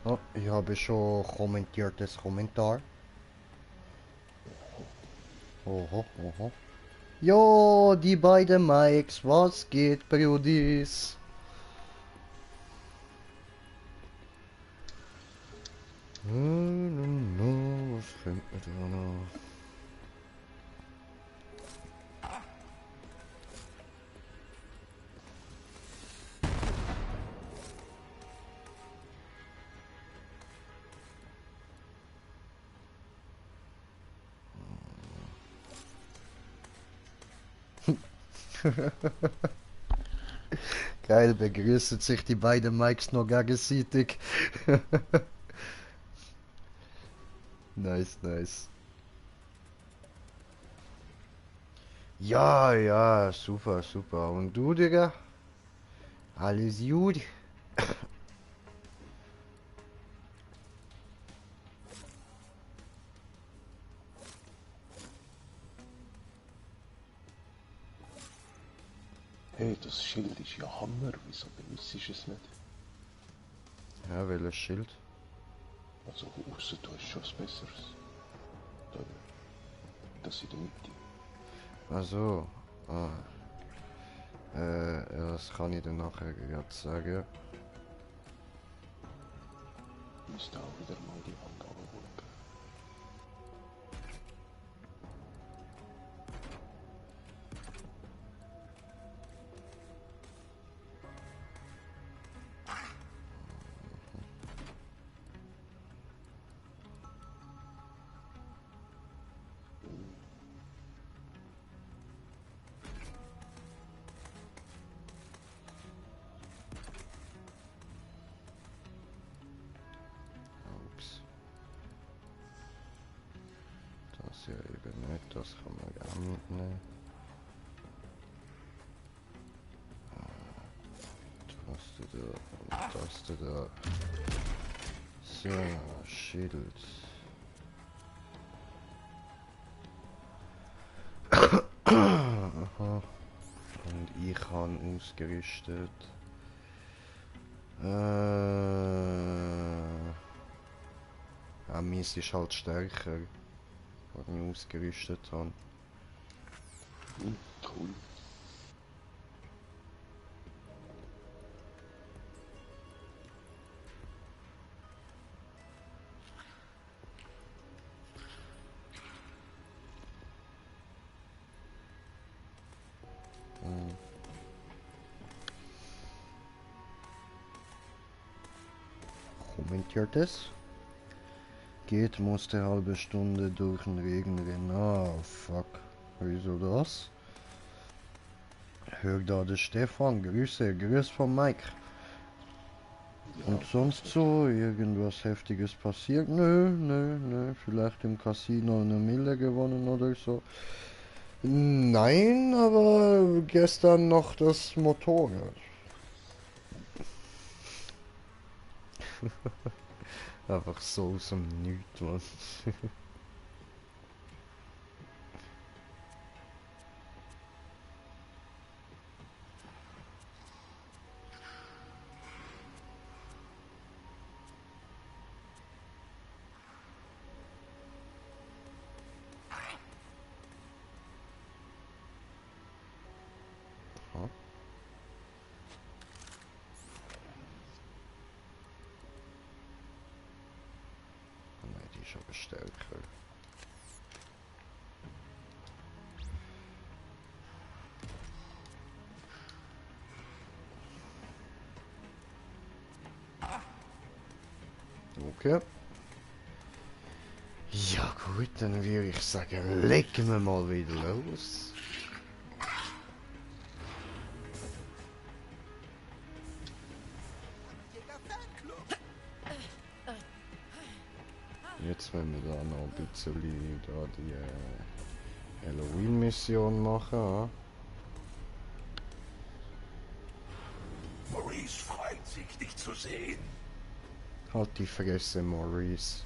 Oh, ich habe schon kommentiertes Kommentar. Oho, oho. Jo, die beiden Mikes, was geht, Brudis? Was könnte man da noch? Geil, begrüßen sich die beiden Mikes noch gegenseitig. Nice, nice. Ja, ja, super, super. Und du, Digga? Alles gut? Hey, das Schild ist ja Hammer, wieso benutzt du es nicht? Ja, welches Schild? Also, außer du hast schon was Besseres. Da, das in der Mitte. Ach so. Ah, ja, das kann ich dann nachher gerade sagen. Müsste auch wieder mal die Wand runterrücken. Ups. Das ja eben nicht, das kann man gar nicht mitnehmen. Das da. So, Schild. Aha. Und ich habe ausgerüstet. Ja, meins ist halt stärker, was ich ausgerüstet habe. Cool. Hm. Kommentiert es? Geht, musste halbe Stunde durch den Regen rennen. Ah, fuck. Wieso das? Hör da der Stefan. Grüße, Grüß von Mike. Ja, Und grüß sonst dich. so irgendwas Heftiges passiert? Nö, nö, nö. Vielleicht im Casino eine Mille gewonnen oder so. Nein, aber gestern noch das Motorrad. Einfach so aus dem Nichts, Mann. Aha. Nein, die ist aber stärker. Okay. Ja gut, dann würde ich sagen, legen wir mal wieder los. Jetzt werden wir da noch ein bisschen da die Halloween-Mission machen. Ja? Maurice freut sich, dich zu sehen. Halt die Fresse, Maurice.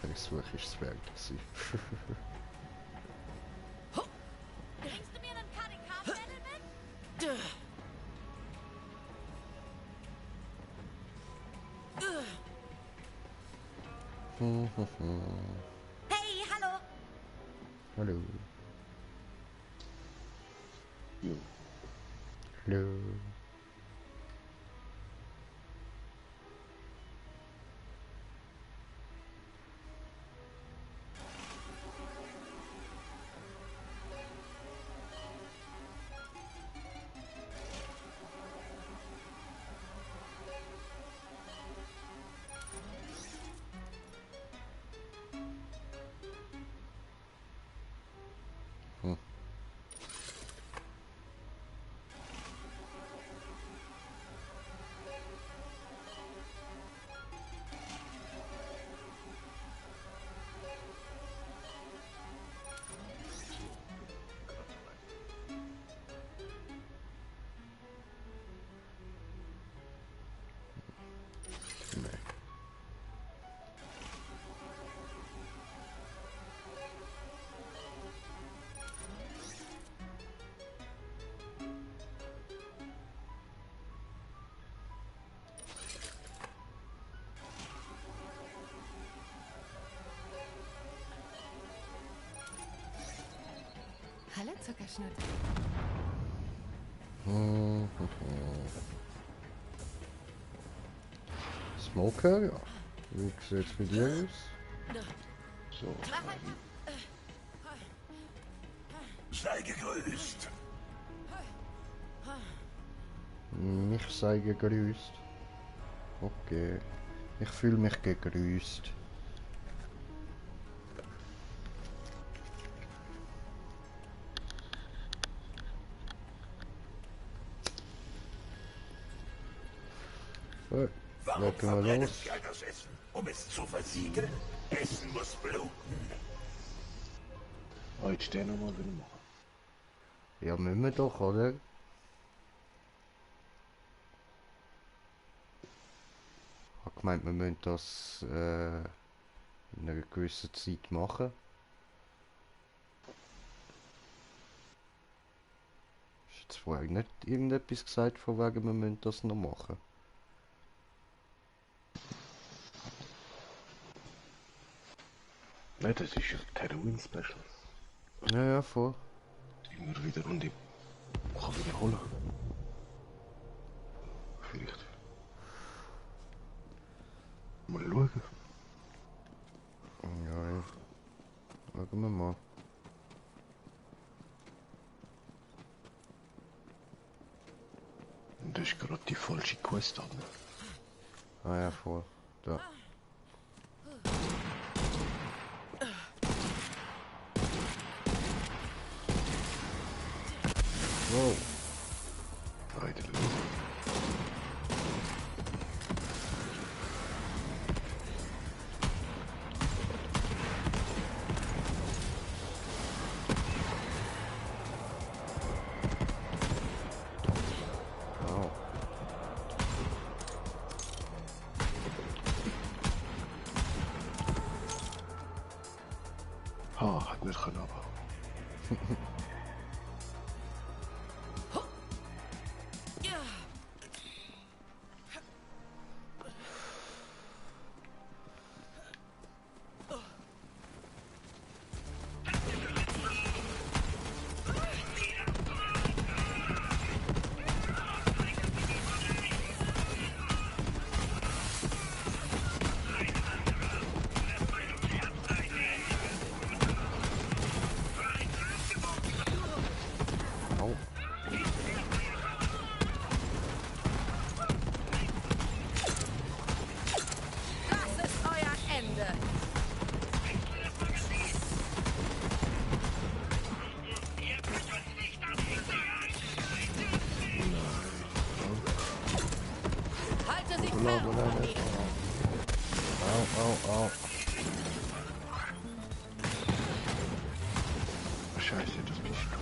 Versuch ist es wert gewesen. Bringst du mir einen Karikav-Mädel mit? Hey, hallo! Hallo. Jo. Hallo. Hallo, Zuckerschnutt. Smoker, ja. Wie sieht es bei dir aus? So, Sei gegrüßt. Mich sei gegrüßt. Okay. Ich fühle mich gegrüßt. So, Warum legen wir verbrennen los. Sie all das Essen? Um es zu versiegeln? Essen muss bluten. heute den nochmal wieder machen. Ja, müssen wir doch, oder? Ich habe gemeint, wir müssen das in einer gewissen Zeit machen. Ist jetzt vorher nicht irgendetwas gesagt, von wegen, wir müssen das noch machen? Nein, das ist ja Halloween-Special. Ja, ja, voll. Immer wieder und ich kann wiederholen. Vielleicht. Mal schauen. Ja, schauen wir mal. Und das ist gerade die falsche Quest ab. Ah ja, voll. Da. Wow. Weiter. Wow. Hat nicht können, aber. Au. Das ist euer Ende. Halte sie fern von mir. Au, au, au. Scheiße, das bist du.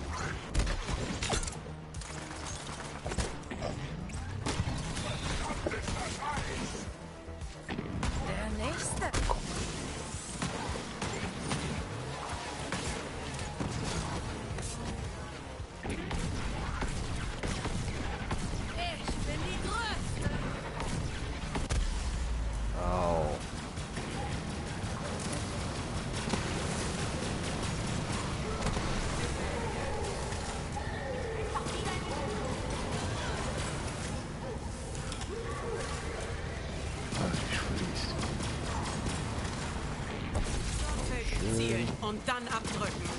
dann abdrücken.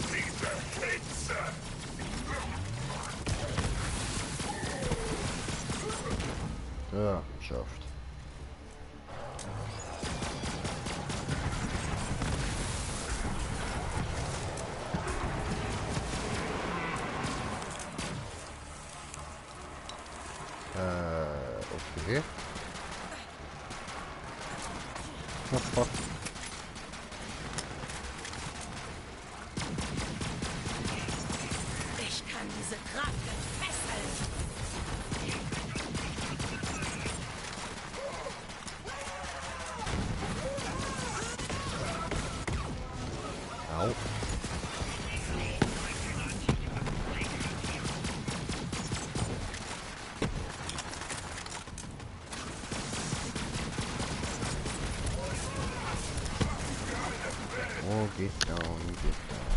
Diese Hitze! Ja, geschafft. Okay. Oh, fuck. Ich kann diese Kraft entfesseln. Au. Oh, geht down, geht down.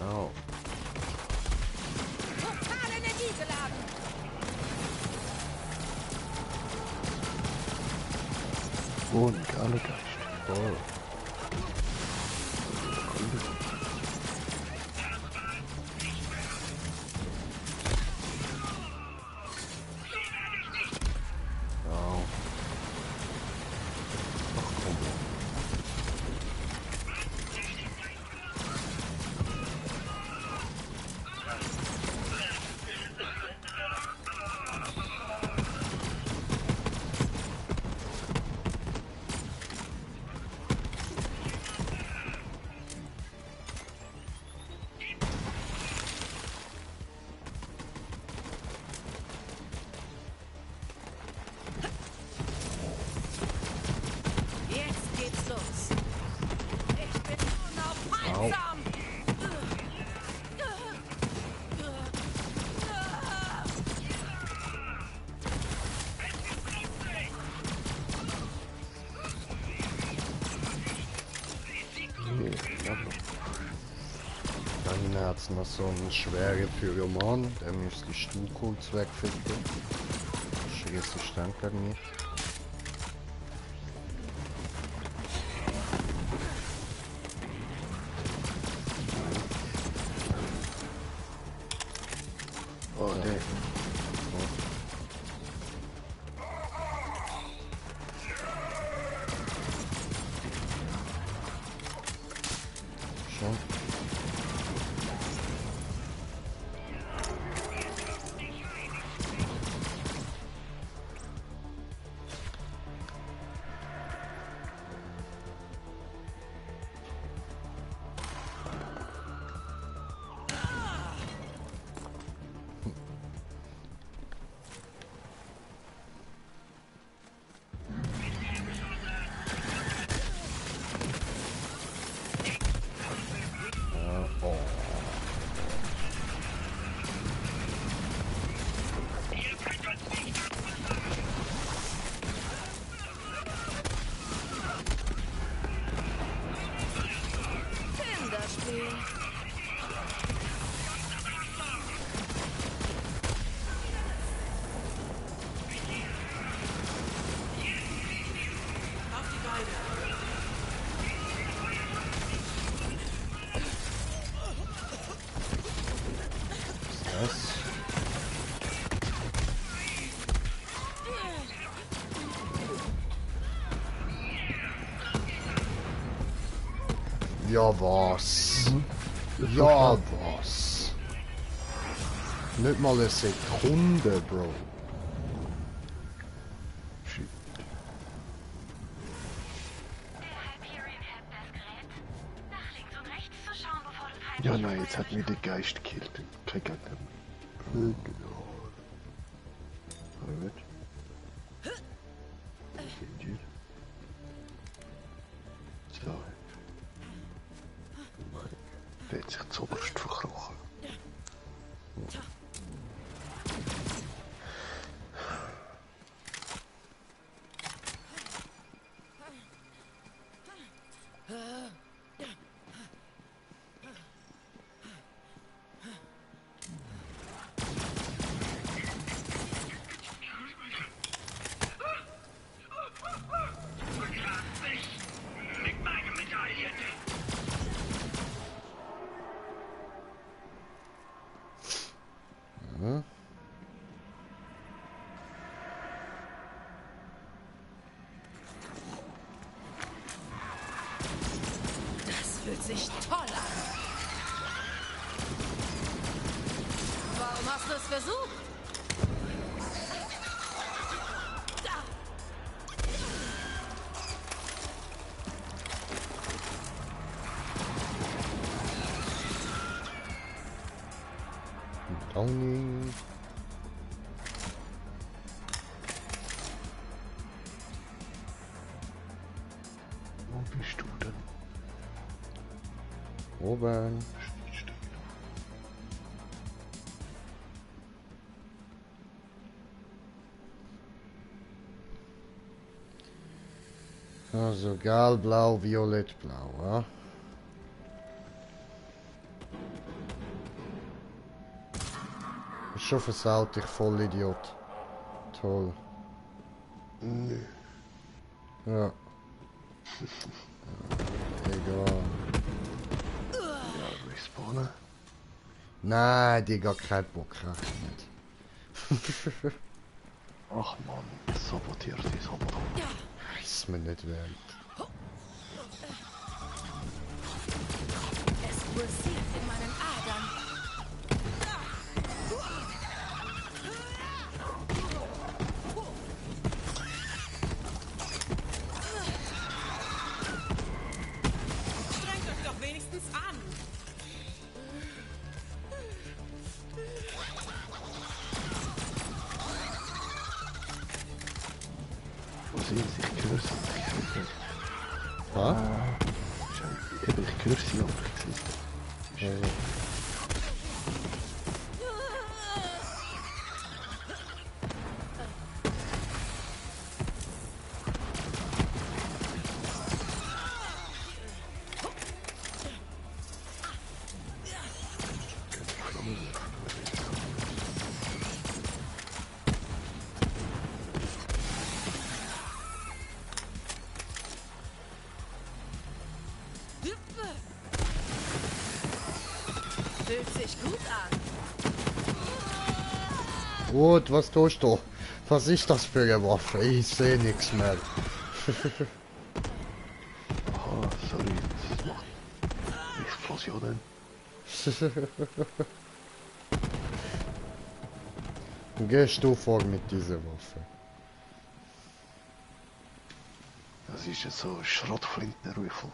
Au. Total energiegeladen. Und alle Geist. Oh. Au. Ach komm. Jetzt geht's los. Ich bin unaufhaltsam. Dann hat es noch so einen schweren Pyroman, der müsste die Stuhlkulz wegfinden. Das ist resistent gegen mich. Oh, nee. Schon. Oh. Kinderspiel. Auf die Beine. Das. Ja was? Ja was? Nicht mal eine Sekunde, Bro. Shit. Ja, nein, jetzt hat mir der Geist gekillt. Kein Geld mehr. Aber gut. Geht. So. Der hat sich zuoberst verkrochen. sich toll an. Warum hast du es versucht? Downing. Wo bist du denn? Oben. Steht Also gal, blau, violett, blau, ja? Schon versaut, ich Vollidiot. Toll. Nö. Ja. Egal. Ja, respawnen. Nein, die gar keinen Bock, nicht. Ach man, sabotiert die Sabotage. Ist mir nicht wert. Es pulsiert in meinen Adern. Strengt euch doch wenigstens an. Wo sind sie? Ich höre sie. Was? Ich höre sie, aber ich sehe sie. Also, Fühlt sich gut an. gut, was tust du? Was ist das für eine Waffe? Ich sehe nichts mehr. Aha, sorry, das macht Explosionen. Gehst du vor mit dieser Waffe? Das ist jetzt so ein Schrottflintenrüffel.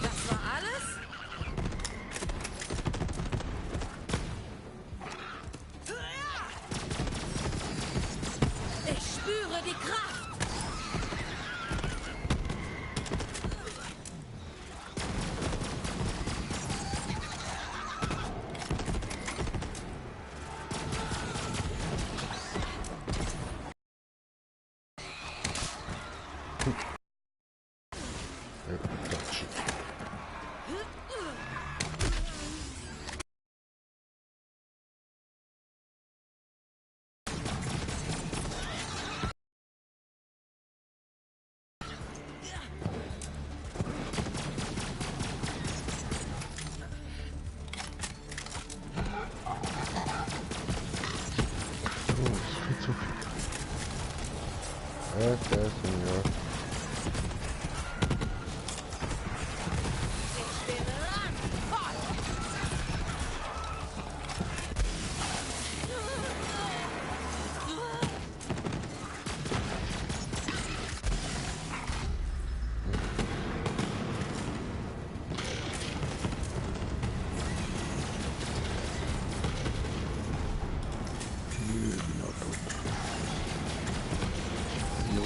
Das war alles? Ich spüre die Kraft. Quatsch. Oh, das ist viel zu viel. Okay, Senor. Ich bin randvoll. Nö, bin auch tot. Jo.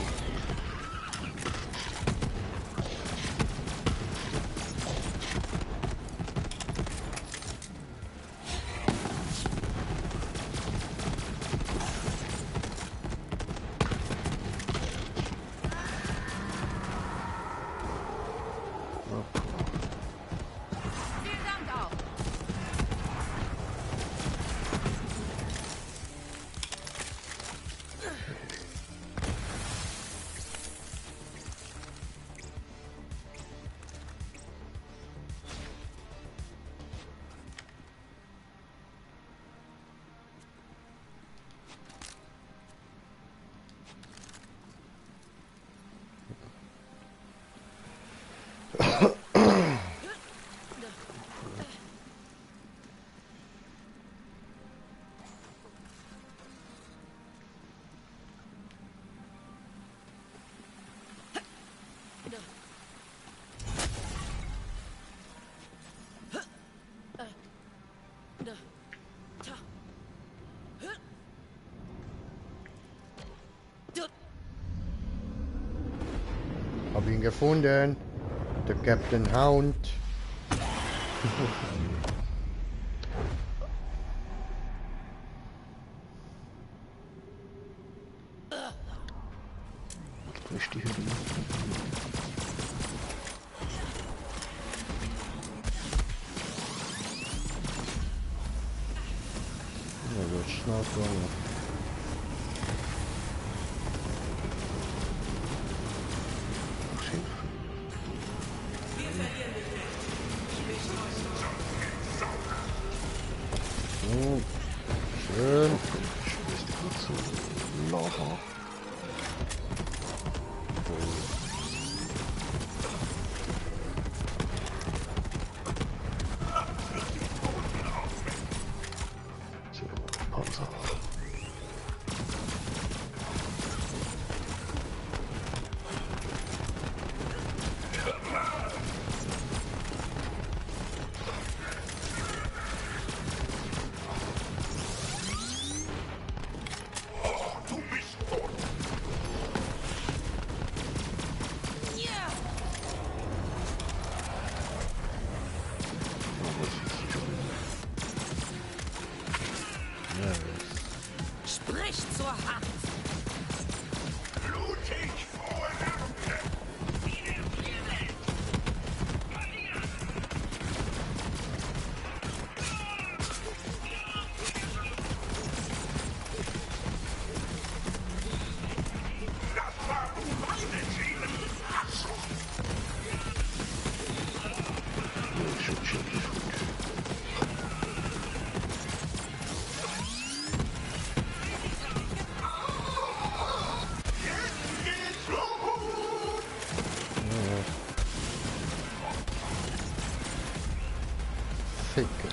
Hab ihn gefunden. Der Captain Hound. Wo ist die Hülle? Ja, wird schnell gegangen. So, schön. Ich ist gerade so Lava. So, Panzer. Du bist tot. Sprich zur Hand. Blutig frohe Ernte. Das war meine Ziele. Schon gut. Geht's los. Ficke.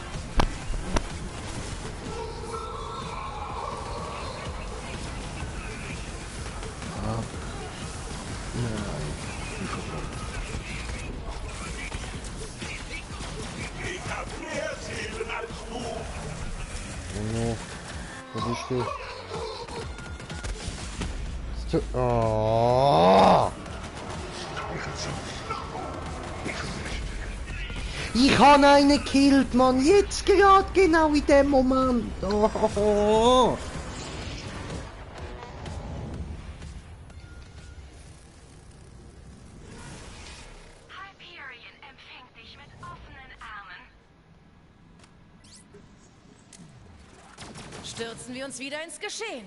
Ich hab mehr Seelen als du. Bruno, wo bist du? Oh! Ich habe einen gekillt, Mann. Jetzt gerade, genau in dem Moment. Oh. Hyperion empfängt dich mit offenen Armen. Stürzen wir uns wieder ins Geschehen.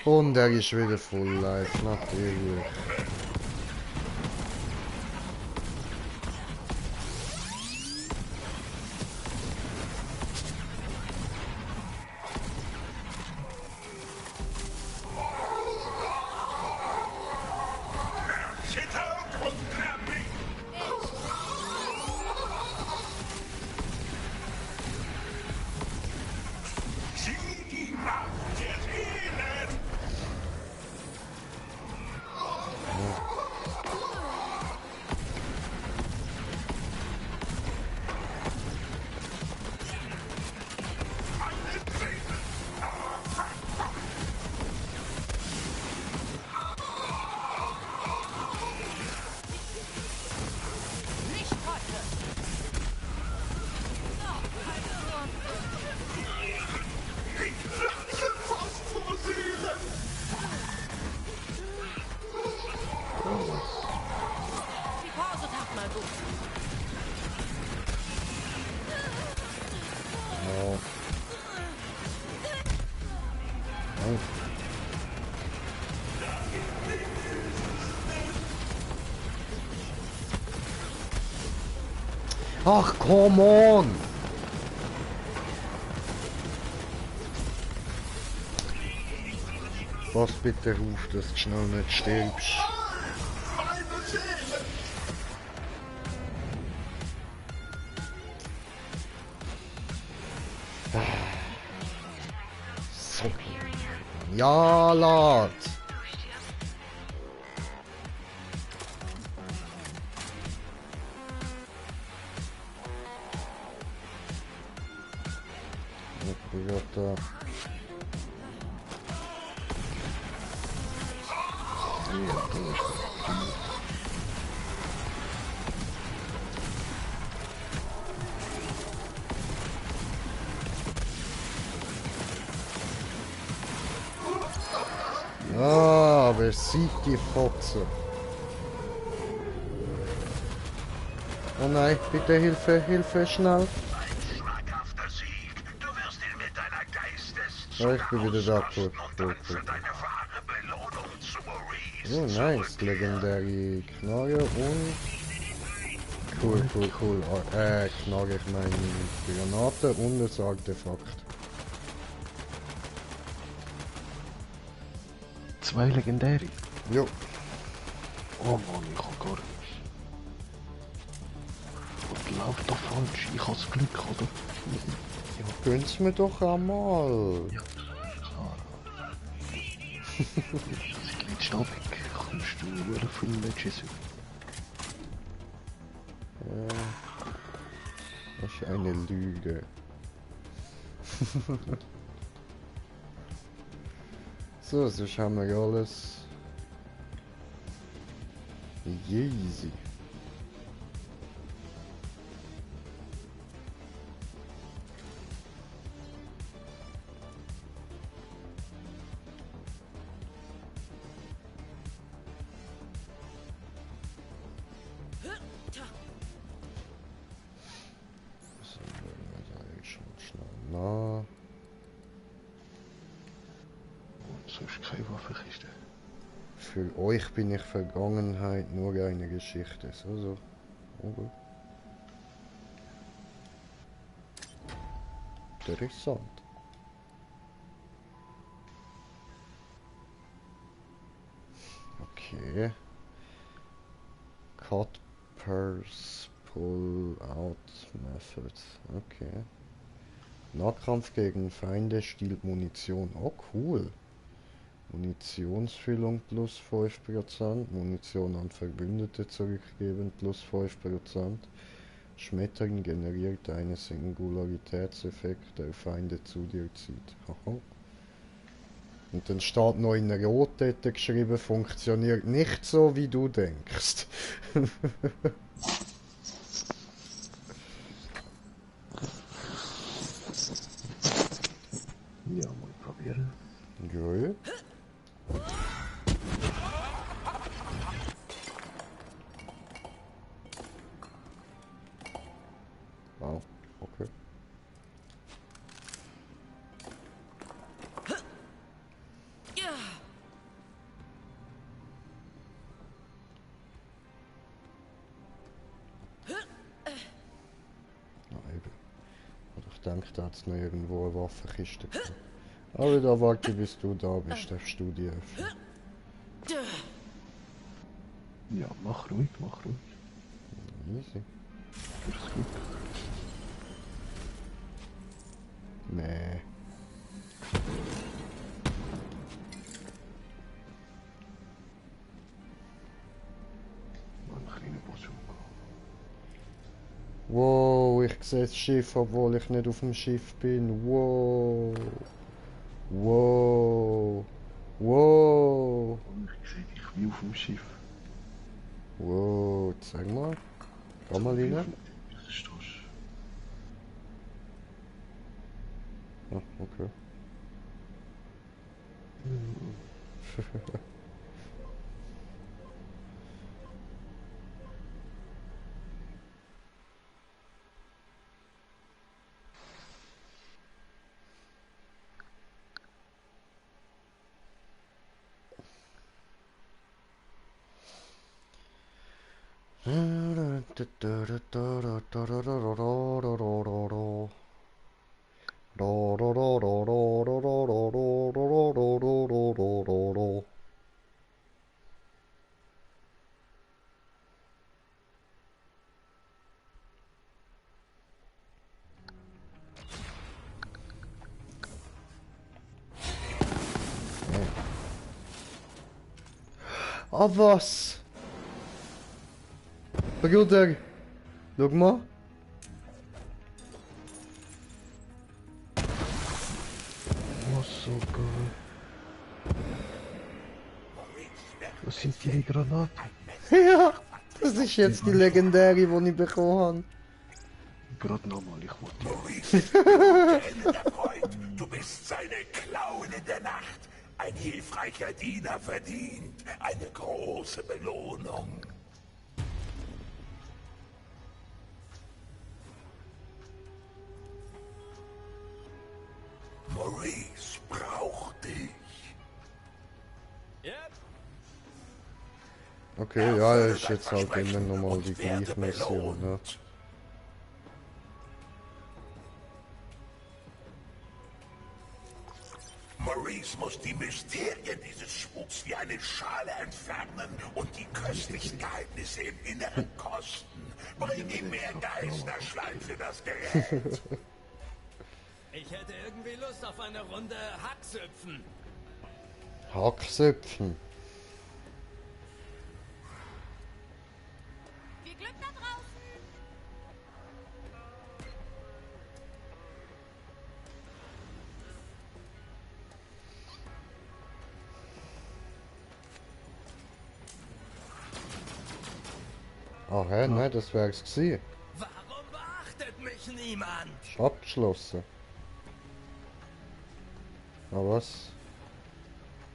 Und er ist wieder full life, natürlich. Zitter und nervig. Sieh die Macht der Seelen. Meine Seelen. Nicht heute. Die Pause tat mal gut. Oh. Oh. Ach, come on! Pass bitte auf, dass du schnell nicht stirbst. Meine Seelen. So. Ja, lad! Ich werd da. Ah, wer sieht die Fotze? Oh nein, bitte Hilfe, Hilfe, schnell. Schmackhafter Sieg. Du wirst ihn mit deiner Ja, ich bin wieder da, Geistesszunge cool, und cool, dann cool. für deine wahre Belohnung zu Maurice Oh nice, legendäre Knarre und... Cool, cool, cool. Knarre, ich meine Granate und ein Artefakt. 2 legendäre. Jo. Oh Mann, ich hab gar nichts. Was läuft da falsch? Ich hab's Glück, oder? Ja, gönn's mir doch einmal. Ja, klar. Sie glitscht ab. Kommst du nur viel Legends über? Das ist eine Lüge. So, sonst haben wir alles. Easy. So, ich schon schnell nach. Und sonst keine Waffenkiste. Für euch bin ich Vergangenheit nur eine Geschichte. So. Oh, gut. Interessant. Okay. Cut Purse Pull Out Method. Okay. Nahkampf gegen Feinde stiehlt Munition. Oh cool. Munitionsfüllung plus 5%. Munition an Verbündete zurückgeben plus 5%. Schmetterling generiert einen Singularitätseffekt, der Feinde zu dir zieht. Aha. Und dann steht noch in Rot dort geschrieben, funktioniert nicht so, wie du denkst. Ja, mal probieren. Gut. Wow, okay. Na eben. Ich denke, da hat es noch irgendwo eine Waffenkiste gehabt. Aber da warte, bis du da bist, darfst du die öffnen. Ja, mach ruhig, mach ruhig. Easy. Fürs Glück. Nee. Mal ein kleiner Bazooka. Wow, ich sehe das Schiff, obwohl ich nicht auf dem Schiff bin. Wow. Wow. Wow. Und ich sehe dich wie auf dem Schiff. Wow, zeig mal. Komm mal Wie auf rein. dem Teppich stehst. Ah, okay. Ah, was? Bruder, schau mal. so geil. Was sind die Granaten? Ja, das ist jetzt die legendäre, die ich bekommen Gerade nochmal, ich wollte ja. Geänderter Freund, du bist seine Klauen in der Nacht. Ein hilfreicher Diener verdient eine große Belohnung. Maurice braucht dich. Okay, ja, ist jetzt halt immer nochmal die gleiche Mission, ne? Maurice muss die Mysterien dieses Spuks wie eine Schale entfernen und die köstlichen Geheimnisse im Inneren kosten. Bring ihm mehr Geisterschleim für das Gerät. Ich hätte irgendwie Lust auf eine Runde Hacksüpfen. Hacksöpfen. Viel Glück da draußen! Ah, hä? Nein, das wär's gewesen. Warum beachtet mich niemand? Ist abgeschlossen. Ah, was?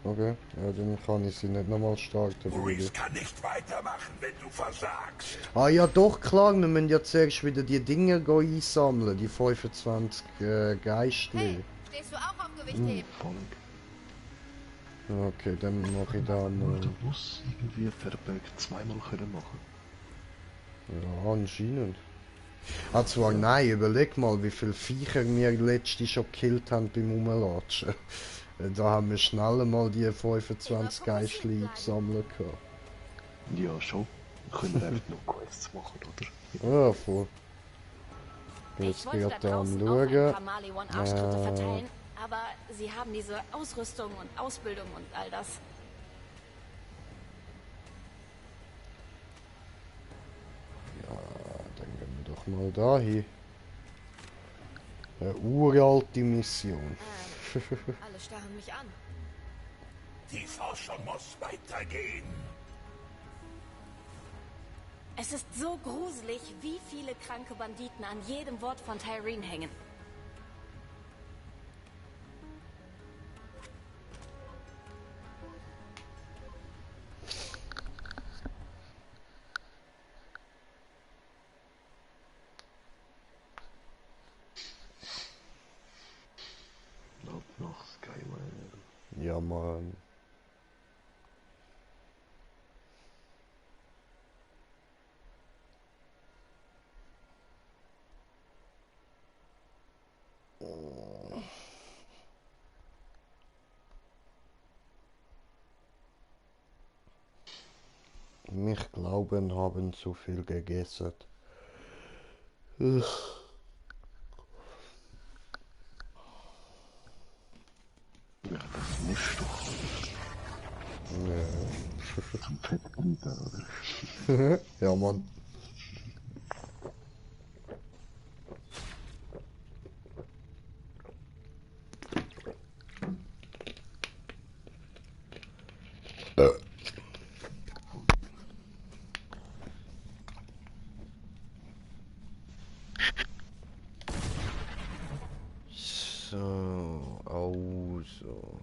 Okay, ja, dann kann ich sie nicht nochmal starten. Maurice kann nicht weitermachen, wenn du versagst. Ah ja, doch, klar, wir müssen ja zuerst wieder die Dinge einsammeln, die 25 Geistli. Hey, stehst du auch auf Gewichtheben? Fang. Okay, dann mache ich da mal. Du musst irgendwie verbergt zweimal können machen. Ja, anscheinend. Ah, zwar nein, überleg mal, wie viele Viecher wir letztens schon gekillt haben beim Rumlatschen. Da haben wir schnell mal die 25 Geistli gesammelt. Ja, schon. Wir können einfach noch Quests machen, oder? Ja, voll. Ich Jetzt wollte da gerade am draußen auch ein paar Schauen. Maliwan-Arschtritte verteilen, aber sie haben diese Ausrüstung und Ausbildung und all das. Ja, dann gehen wir doch mal dahin. Eine uralte Mission. Alle starren mich an. Die Forschung muss weitergehen. Es ist so gruselig, wie viele kranke Banditen an jedem Wort von Tyreen hängen. Ab nach Skyway. Ja, Mann. Mich glauben, haben zu viel gegessen. Ja, das musst du Ja. zum Fettglieder, oder? Ja, Mann. So, also.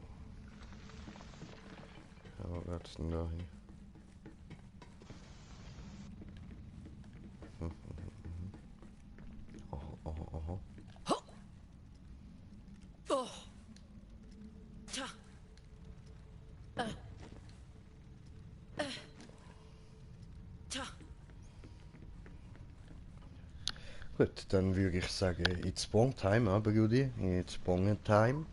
Ja, was ist denn da hier? Aha, aha, aha. Oh. Tja. Tja. Gut, dann würde ich sagen, it's Bong Time, Brudi. It's Bong Time.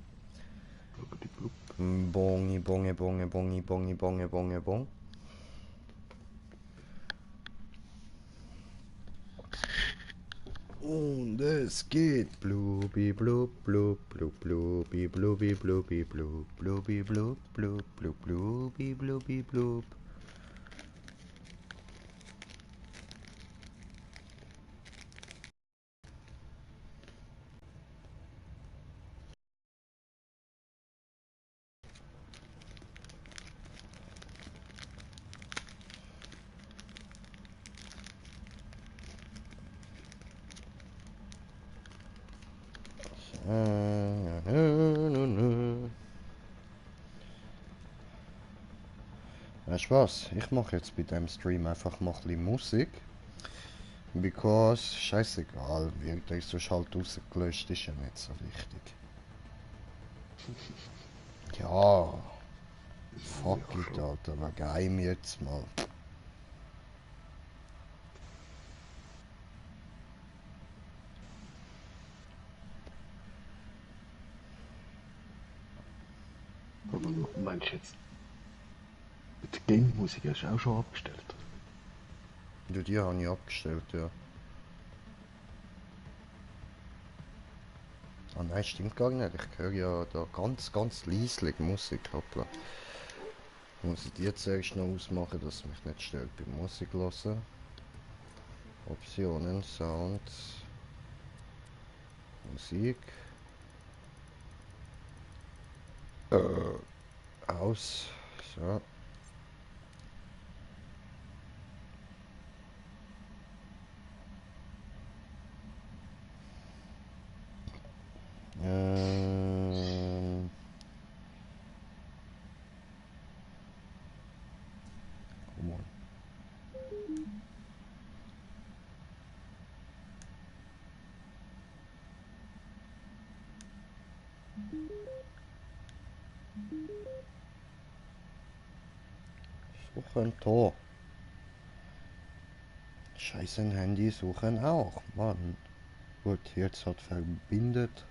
Bongi, bonge, bonge, bongi, bongi, bonge, bonge, bong. Und es geht blubi blub blub blub blubi blubi blubi blub blubi blub blub blub blubi blubi blub. Weißt du was? Ich mache jetzt bei dem Stream einfach mal ein bisschen Musik. Because, scheißegal, wird er sonst halt rausgelöscht, ist ja nicht so wichtig. Ja. Fuck it, Alter, war geheim jetzt mal. Aber meinst du jetzt, die Game-Musik hast du auch schon abgestellt? Ja, die habe ich abgestellt, ja. Ah nein, stimmt gar nicht. Ich höre ja da ganz leislich Musik. Hoppla. Muss ich die jetzt erst noch ausmachen, dass es mich nicht stört beim Musik hören. Optionen, Sounds, Musik. Aus. So. Come on. Suchen Tor. Scheiße, ein Handy suchen auch. Mann. Gut, jetzt hat verbindet.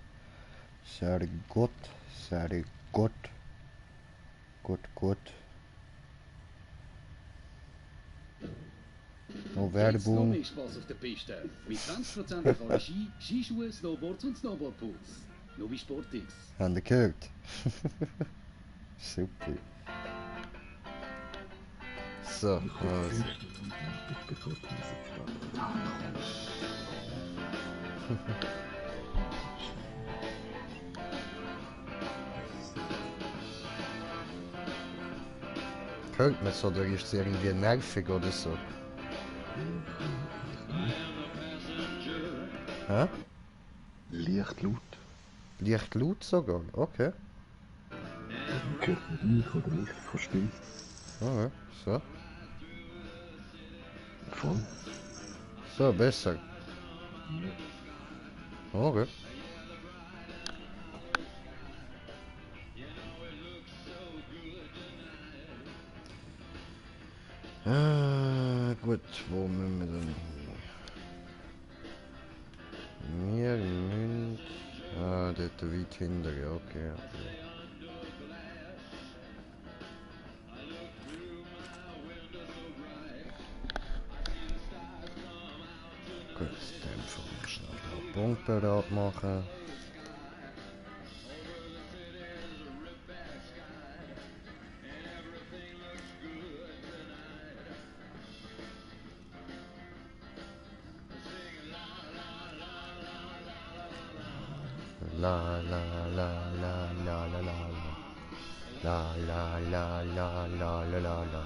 Sehr gut. Sehr gut. Gut. Noch Werbung. Jetzt noch mehr Spaß auf der Piste. Mit 20% erfahren Ski, Skischuhe, Snowboards und Snowboardpools. Nur wie Sportix. Haben ihr gehört? Super. So, also. Bevor die Musik startet. Hört man es oder ist es irgendwie nervig oder so? Hä? Leicht laut. Leicht laut sogar? Okay. Gehört man mich oder nicht verstimmt. Okay, so. Voll. So, besser. Okay. Gut, wo müssen wir denn hin? Wir müssen... Ah, dort weit hinter, ja, okay. Gut, dann kann ich schnell den Punkt bereit machen. La la la la la la la la la la la la la la la.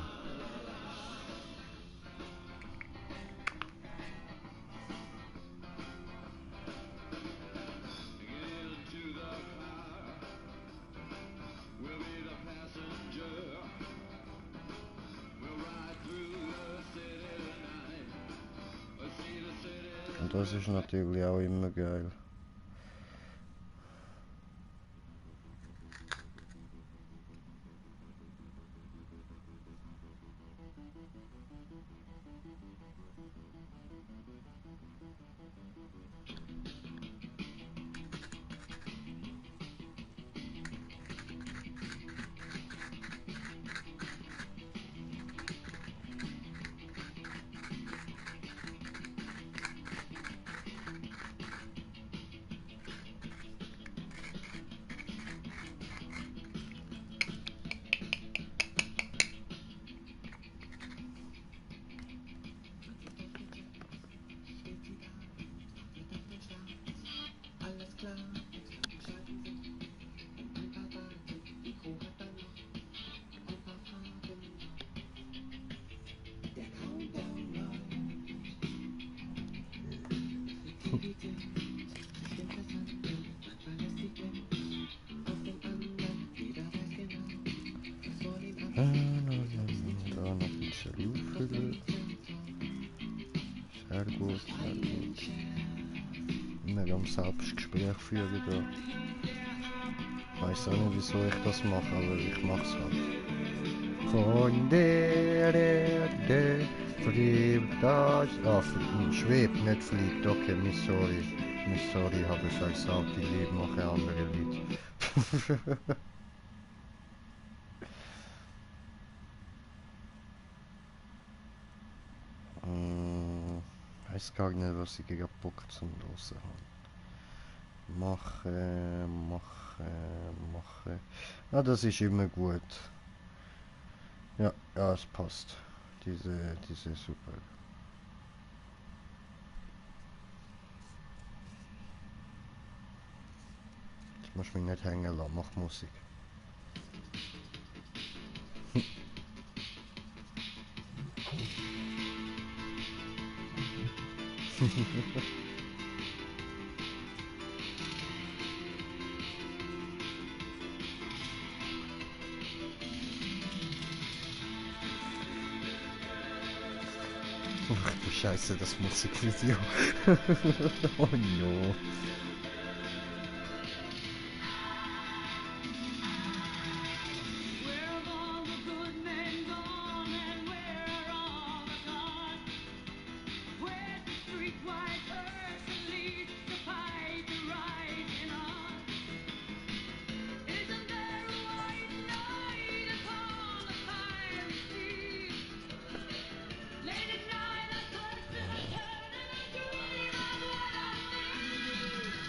Und das ist natürlich auch immer geil. schnell am Selbstgespräch führen da. Ich weiß auch nicht, wieso ich das mache, aber ich mach's halt. Von der Erde fliegt das... schwebt, nicht fliegt, okay, sorry, habe ich gesagt, die Lied mache andere Lied. Weiß gar nicht, was ich gegen Bock zum Losen habe. Mache. Ah, das ist immer gut. Ja, es passt. Diese super. Ich muss mich nicht hängen lassen, mach Musik. Ach du Scheiße, das Musikvideo. Oh no.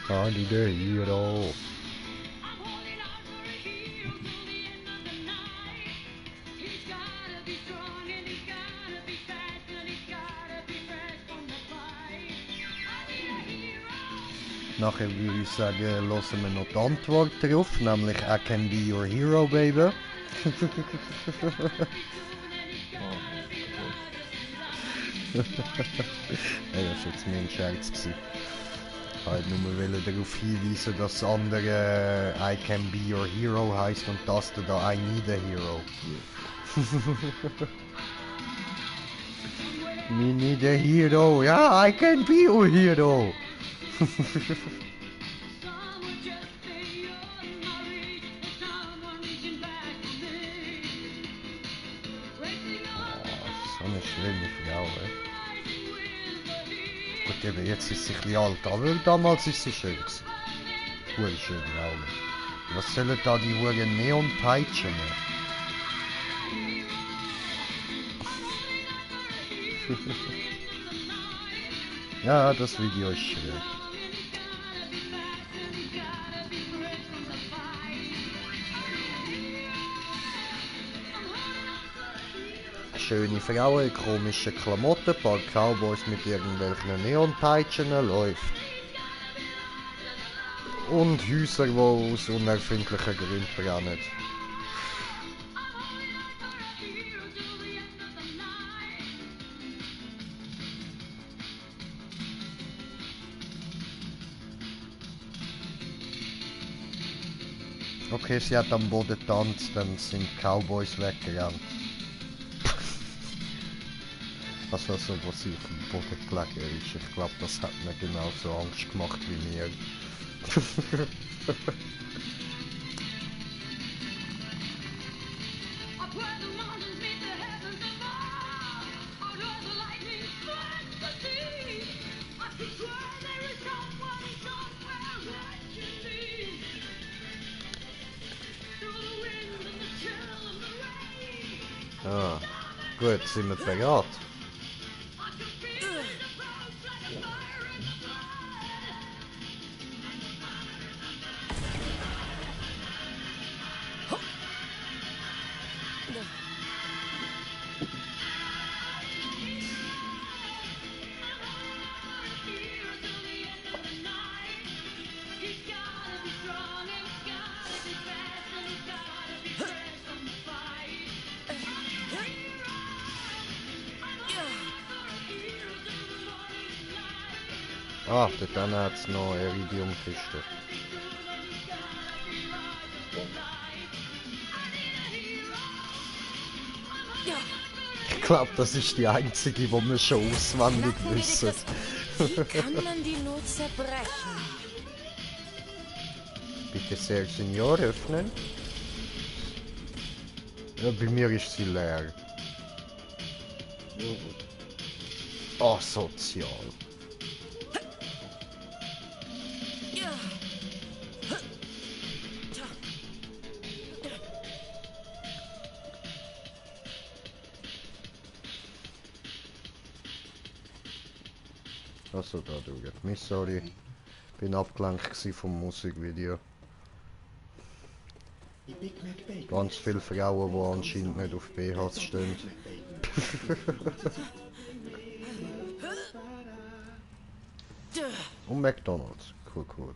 Honey the hero. Nachher würde ich sagen, hören wir noch die Antwort drauf, nämlich I can be your hero, baby. Ja, das war jetzt mein Scherz gewesen. Ich wollte nur darauf hinweisen, dass das andere I can be your hero heisst und das da I need a hero. Me need a hero, ja, I can be your hero. So eine schlimme Frau, ey. Gut, eben, jetzt ist sie ein bisschen alt, aber damals ist sie schön gewesen. Schöne Augen. Was sollen da die Huren Neon-Peitschen? Ja, das Video ist schön. Schöne Frauen, komische Klamotten, ein paar Cowboys mit irgendwelchen Neonpeitschen läuft. Und Häuser, die aus unerfindlichen Gründen brennen. Okay, sie hat am Boden getanzt, dann sind Cowboys weggerannt. Das war so, was sie auf dem Boden gelegen ist. Ich glaube, das hat mir genauso Angst gemacht wie mir. Ah, gut, sind wir verraten. Ah, dann hat es noch Iridium-Kiste. Ich glaube, das ist die einzige, die wir schon auswendig wissen. Wie kann man die nur zerbrechen? Bitte sehr, Senior, öffnen. Ja, bei mir ist sie leer. Asozial. Also da durch. Miss, sorry. Bin abgelenkt gewesen vom Musikvideo. Ganz viele Frauen, die anscheinend nicht auf BHs stehen. Und McDonald's. Cool, cool.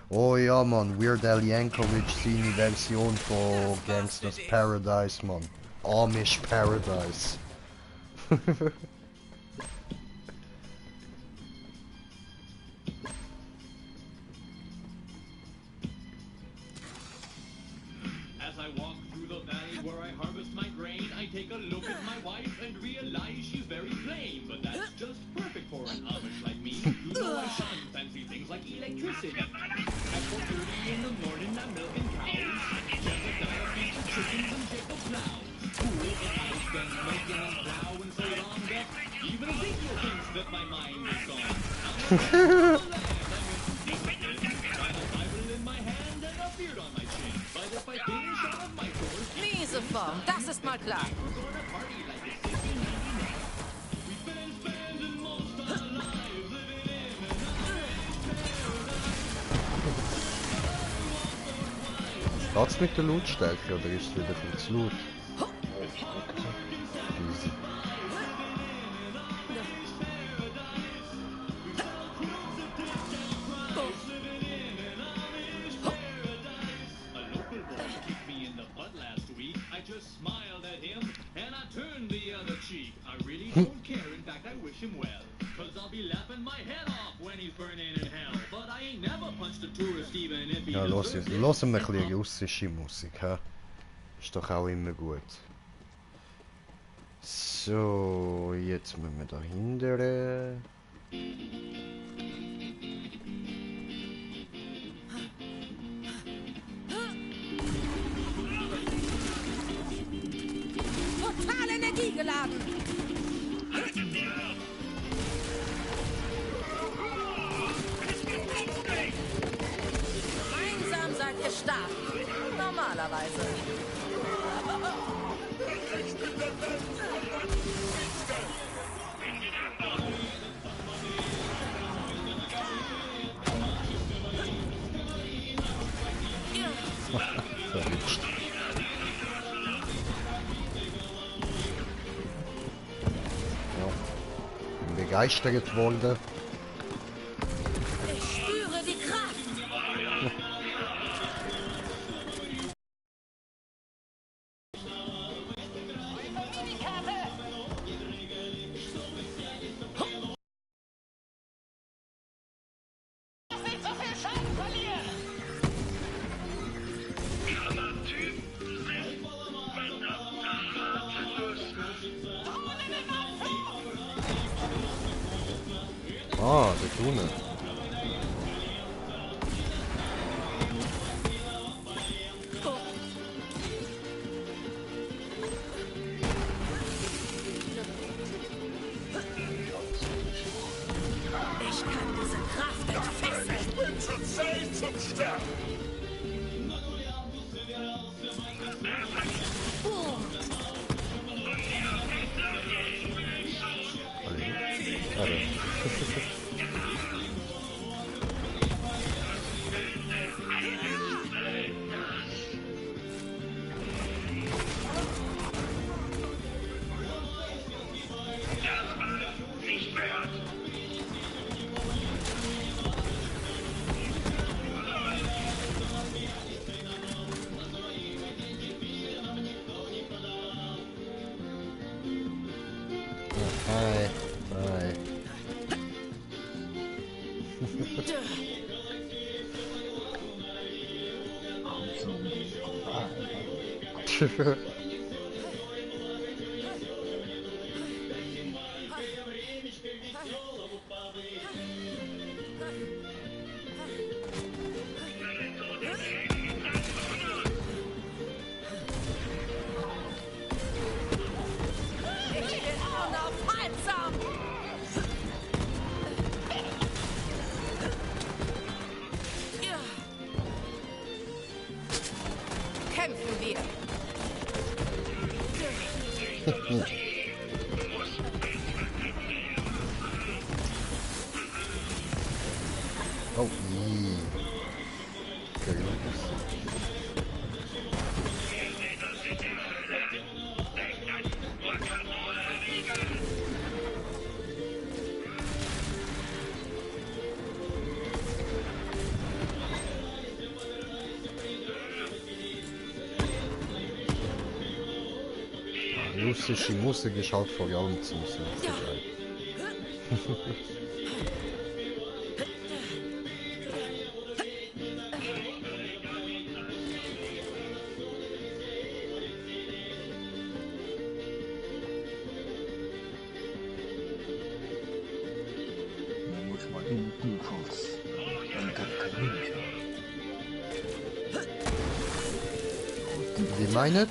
Oh ja, Mann. Weird Al Yankovic, seine Version von Gangsters Paradise, Mann. Amish Paradise. As I walk through the valley where I harvest my grain, I take a look at my wife and realize she's very plain. But that's just perfect for an Amish like me. You know I shun fancy things like electricity. At 4:30 in the morning, I'm milking cows. Jebediah feeds the chickens and Jacob plows. Cool, but I've been milking and plowing so long that even Ezekiel thinks that my mind is gone. I'm a land, a Bible in my hand and a beard on my chin. But if I finish all of my chores, Miese Form, das ist mal klar. we're gonna party like it's 1699. We've been spending most of our lives living in Geht's mit der Lautstärke oder ist es wieder viel zu laut? Easy. A local boy kicked me in the butt last week. I just smiled at him and I turned the other cheek. I really don't care. In fact, I wish him well. Cause I'll be laughing my head off when he's burning in hell. But I ain't never punched a tourist even if he Ja, deserves it. hören wir ein bisschen russische Musik, hä? Ist doch auch immer gut. So, jetzt müssen wir dahinter. Total energiegeladen. Gemeinsam seid ihr stark. Normalerweise. Verrutscht. Ja. Bin begeistert worden. Ich spüre die Kraft. Ah, der Tunnel. Ich kann diese Kraft entfesseln. Bin zur Zeit zum Sterben. Alle. Hi. Hi. kämpfen wir. Oh, nee. Russische Musik ist halt vor allem zum Surfen. Muss man ebenfalls entertainieren. Wie meinet?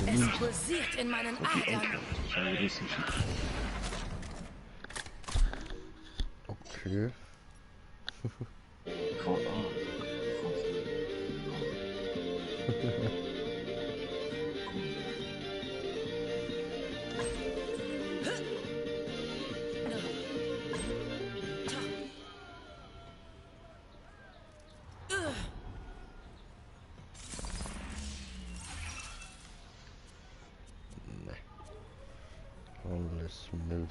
Es pulsiert in meinen Adern. Okay. Alles Müll.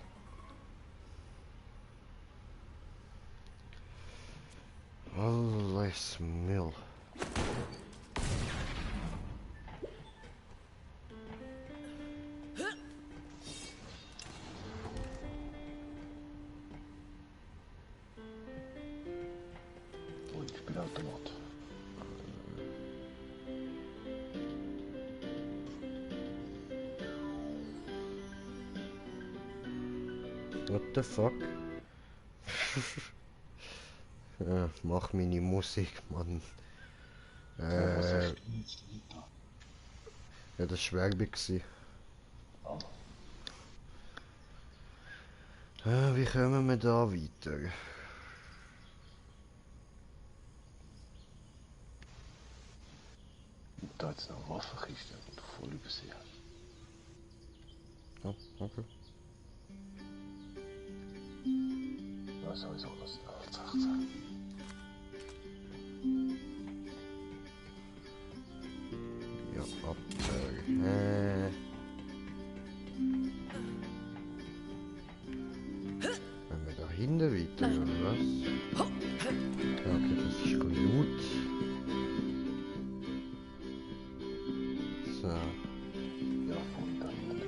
Alles Müll. Und ich bin Automat. What the fuck? Ja, mach meine Musik, Mann. Ja, das war Werbung. Wie kommen wir da weiter? Da jetzt noch Waffenkiste und voll übersehen. Oh, okay. Ja, sowieso das als 18. Ja, ab. Wenn wir da hinten weiter, oder was? Ja, okay, das ist gut. So. Ja, voll dahinter.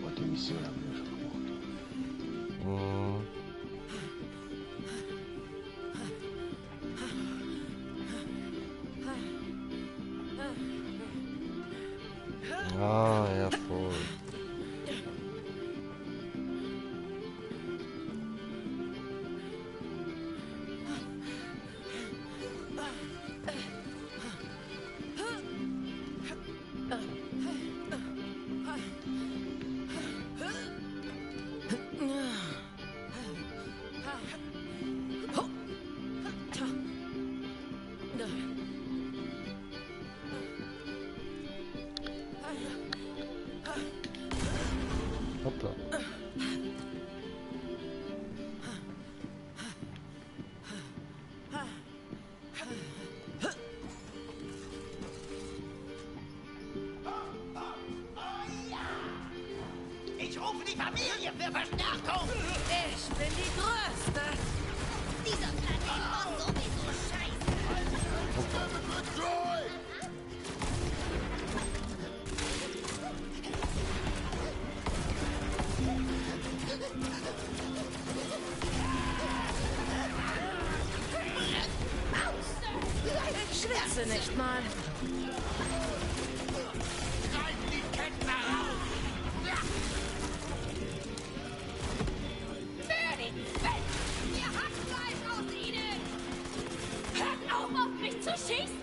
Und die Mission haben wir schon gemacht. Ah, ja, voll. Spitze, nicht mal. Ihr Hackfleisch aus ihnen! Hört auf mich zu schießen!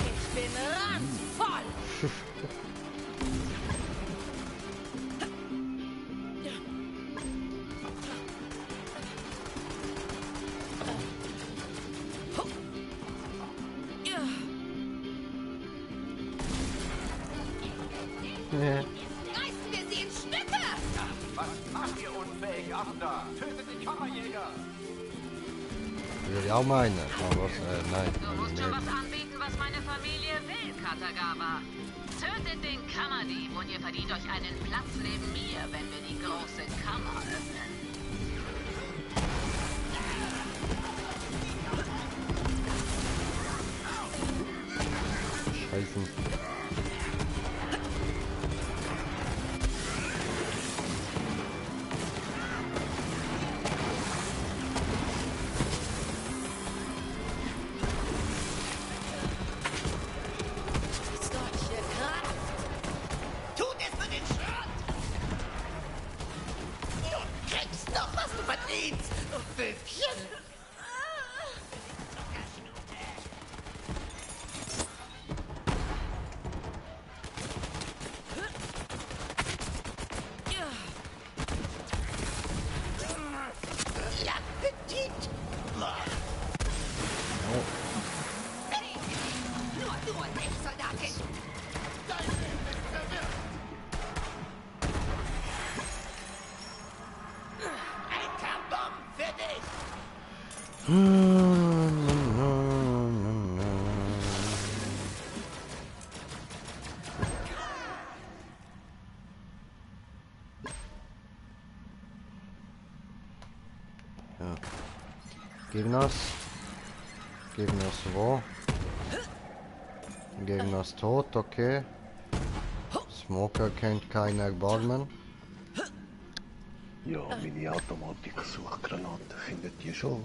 Ich bin randvoll. Reißen wir sie in Stücke! Was macht ihr unfähige Affen da? Tötet den Kammerjäger! Will ich auch meinen, aber nein. Du musst schon was anbieten, was meine Familie will, Katagawa. Tötet den Kammerdieb und ihr verdient euch einen Platz neben mir, wenn wir die große Kammer öffnen. Scheiße. Solche Kraft. Tut es für den Schrott! Du kriegst doch, was du verdienst, du Bübchen! Ja, Appetit! Nur du und ich, Soldatin! Ein Karbon für dich! Ja. Gegners. Gegners wo? Gegners tot, okay. Smoker kennt kein Erbarmen. Ja, meine Automatik-Suchgranate findet ihr schon.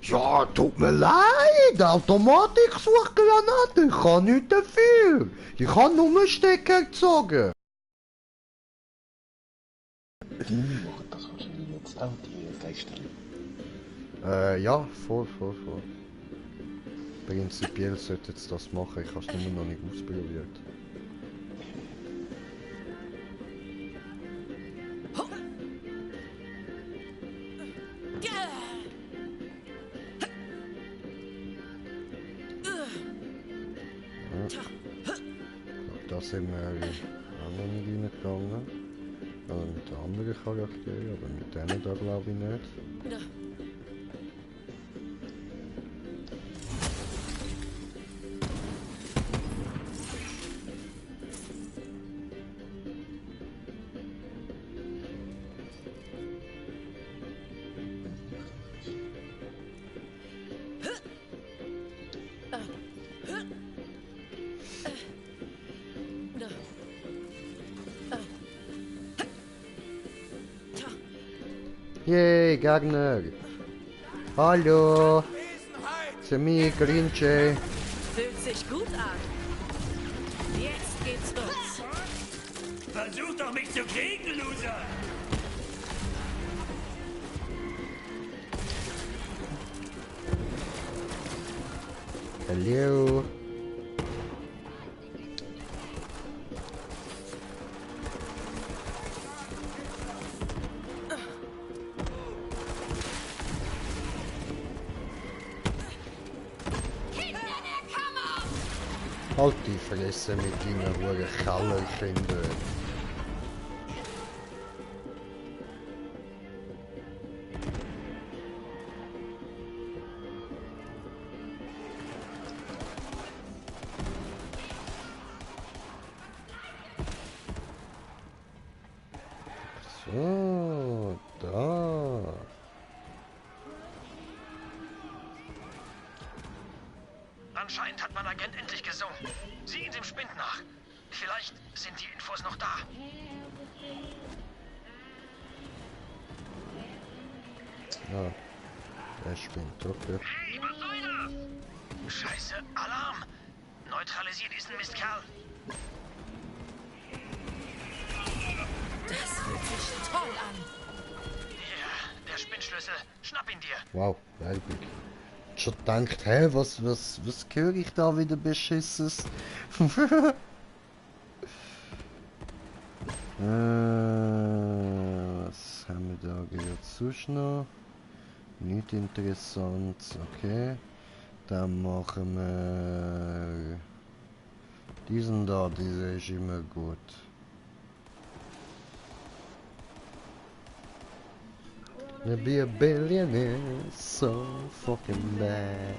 Ja, tut mir leid, Automatik-Suchgranate, ich kann nichts dafür. Ich habe nur einen Stecker gezogen. Die machen das wahrscheinlich jetzt auch, die Geister. Ja, voll. Prinzipiell sollte jetzt das machen, ich habe es nur noch nicht ausprobiert. Da sind wir auch noch nicht reingegangen. Also mit den anderen Charakteren, aber mit denen da glaube ich nicht. Yay, Gegner! Hallo! Zu mir, Grinche! Fühlt sich gut an. Jetzt geht's los. Versuch doch mich zu kriegen, Loser! Hallo! Halt die Fresse mit deinen hohen Kellerkindern. So, da. Anscheinend hat mein Agent endlich gesungen. Sieh ihn dem Spind nach. Vielleicht sind die Infos noch da. Ah, der spinnt, okay. Hey, was soll das? Scheiße, Alarm! Neutralisiert diesen Mistkerl. Das fühlt sich toll an. Ja, der Spinnschlüssel. Schnapp ihn dir. Wow, Weilbig. Schon gedacht, hä, was höre ich da wieder Beschisses? Was haben wir da gehört? Sonst noch? Nicht interessant, okay. Dann machen wir diesen da, dieser ist immer gut. To be a billionaire, so fucking bad.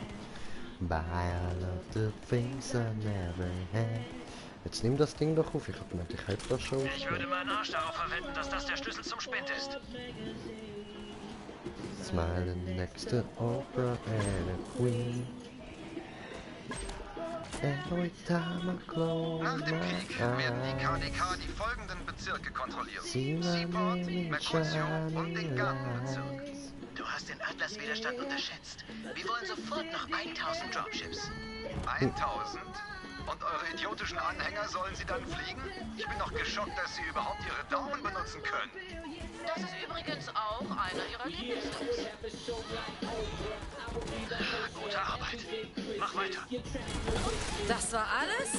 Buy all of the things I never had. Jetzt nimm das Ding doch auf, ich hab gemeint, ich hätte das schon. Ich würde meinen Arsch darauf verwenden, dass das der Schlüssel zum Spind ist. Smiling next to Oprah and a queen. Every time I close Nach dem my Krieg werden die eyes, KDK die folgenden Bezirke kontrollieren. see my Seaport, name in Mercutio und den shining Gartenbezirk. lights. Du hast den Atlas-Widerstand unterschätzt. Wir wollen sofort noch 1000 Dropships. 1000? Und eure idiotischen Anhänger sollen sie dann fliegen? Ich bin noch geschockt, dass sie überhaupt ihre Daumen benutzen können. Das ist übrigens auch einer ihrer Lieblingslooks. Gute Arbeit. Mach weiter. Das war alles?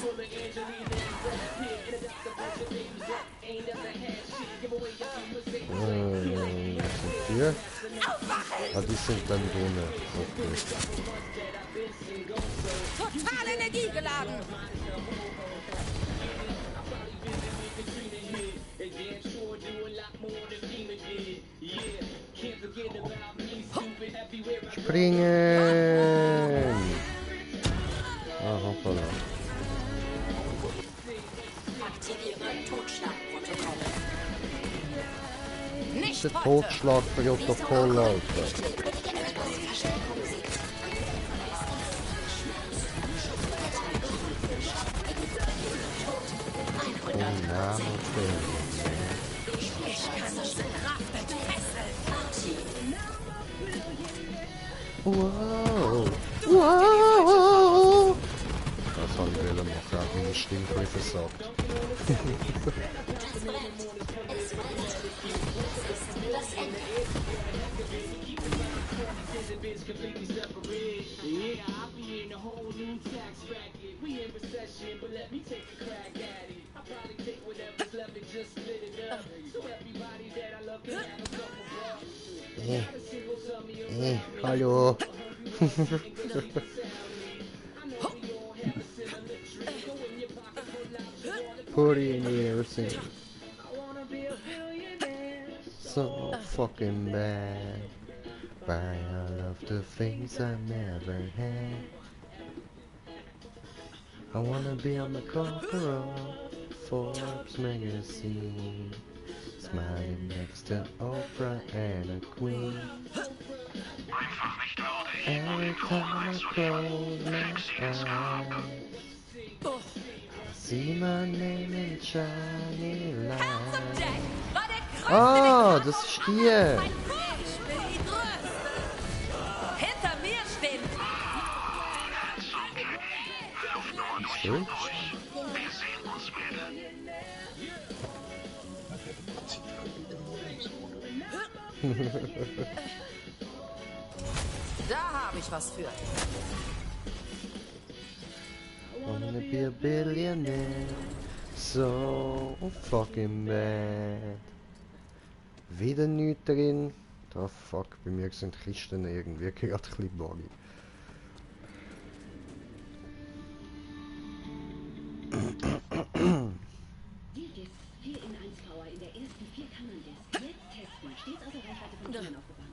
Was sind wir? Ah, die sind dann drinnen. Okay. Total energiegeladen. Springen! Ah, hoppala. Aktiviere Totschlagprotokolle. Nicht Der heute. Totschlagprotokoll, Alter. Oh, na, okay. Ich kann diese Kraft entfesseln. Wow! Wow! Das haben wir noch gerade meine Stimme versagt. Das brennt. Es brennt. Das ist das Ende. Hallo. Put in everything. So fucking bad. Buy all of the things I never had. I wanna be on the cover of Forbes magazine, smiling next to Oprah and a queen. Every time I close my eyes, see my name in shiny lights. Oh, das ist hier. Ich bin die Größte. Hinter mir stehen. Schön. Da habe ich was für. Wanna be a billionaire, so fucking bad. Wieder nichts drin. Da fuck, bei mir sind Kisten irgendwie gerade ein bisschen buggy. DGIS 4 in 1 Power in der ersten 4 Kammern des. Jetzt testen. Stets außer Reichweite von Türen aufgebaut.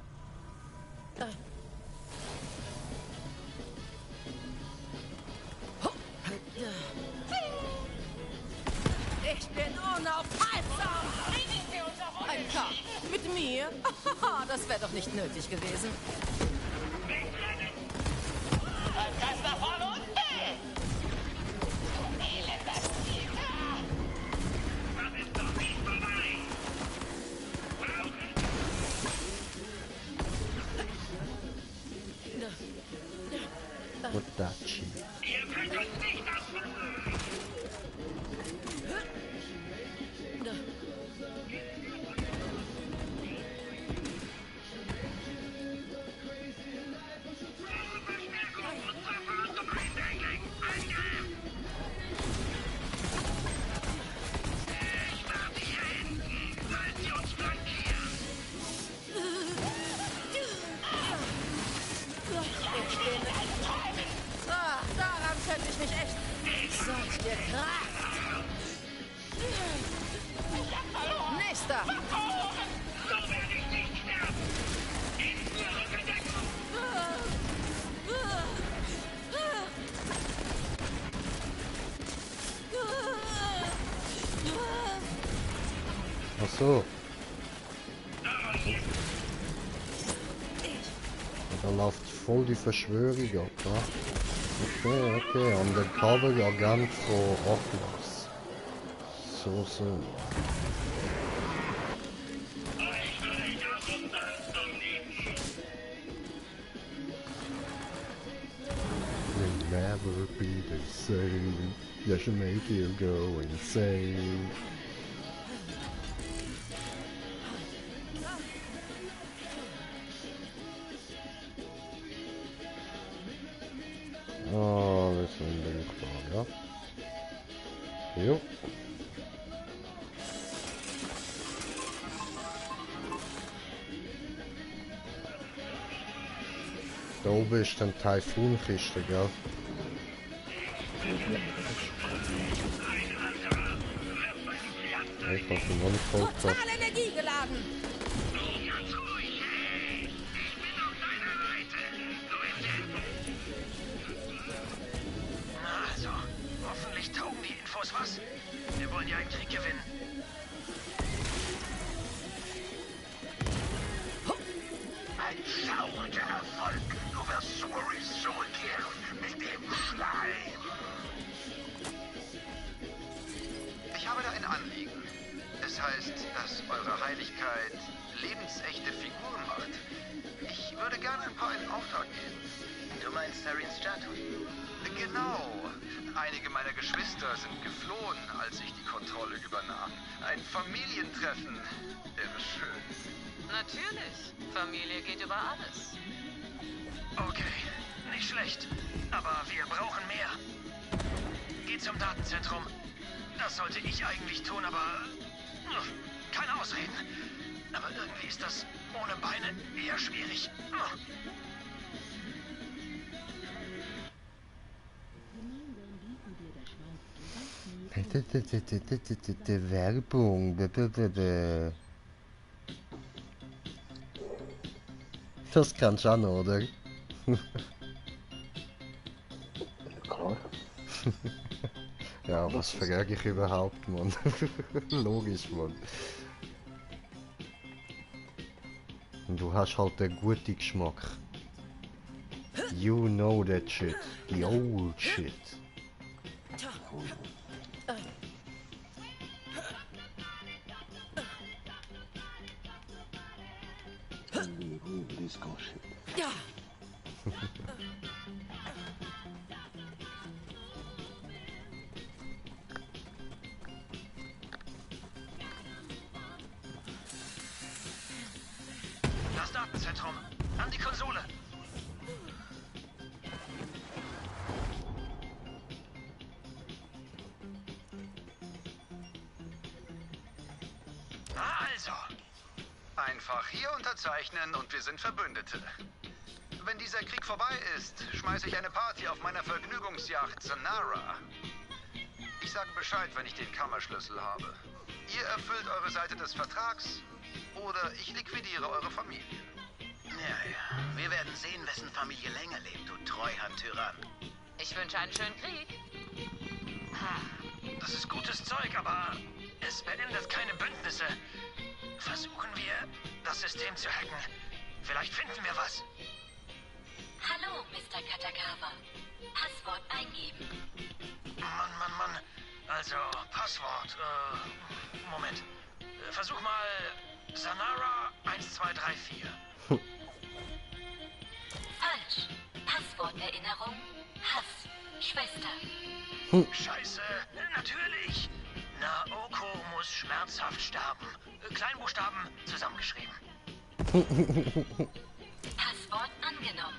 Ich bin unaufhaltsam. Ein Kampf mit mir? Das wäre doch nicht nötig gewesen. Das da von unten! Elender Cheater! dir Kraft. Nächster. Ach so. Da läuft voll die Verschwörung ab, ja? Okay, Undercover-Agent von Atlas. So. You'll never be the same. You should make you go insane. Oh, das ist undenkbar, ja. Jo. Da oben ist dann Taifunkiste, gell? Ich hab ihn noch nicht voll gehabt. Total energiegeladen. Also, hoffentlich taugen die Infos was. Wir wollen ja einen Krieg gewinnen. Ein schauernder Erfolg. Du wirst Surrey zurückkehren mit dem Schleim. Ich habe da ein Anliegen. Es heißt, dass Eure Heiligkeit lebensechte Figuren macht. Ich würde gerne ein paar in Auftrag geben. Du meinst Sarins Statue? Genau. Einige meiner Geschwister sind geflohen, als ich die Kontrolle übernahm. Ein Familientreffen wäre schön. Natürlich. Familie geht über alles. Okay, nicht schlecht. Aber wir brauchen mehr. Geh zum Datenzentrum. Das sollte ich eigentlich tun, aber... keine Ausreden. Aber irgendwie ist das ohne Beine eher schwierig. Werbung. Das kannst du auch noch, oder? Klar. Ja, was frage ich überhaupt, Mann? Logisch, Mann. Und du hast halt den guten Geschmack. You know that shit. The old shit. Ja. Das Datenzentrum. An die Konsole. Also. Einfach hier unterzeichnen und wir sind Verbündete. Wenn dieser Krieg vorbei ist, schmeiße ich eine Party auf meiner Vergnügungsjacht Zanara. Ich sage Bescheid, wenn ich den Kammerschlüssel habe. Ihr erfüllt eure Seite des Vertrags oder ich liquidiere eure Familie. Ja. Wir werden sehen, wessen Familie länger lebt, du Treuhand-Tyrann. Ich wünsche einen schönen Krieg. Das ist gutes Zeug, aber es beendet keine Bündnisse. Versuchen wir, das System zu hacken. Vielleicht finden wir was. Hallo, Mr. Katagawa. Passwort eingeben. Mann. Also, Passwort. Moment. Versuch mal Zanara 1234. Falsch. Passworterinnerung. Hass. Schwester. Scheiße, natürlich. Naoko muss schmerzhaft sterben. Kleinbuchstaben zusammengeschrieben. Passwort angenommen.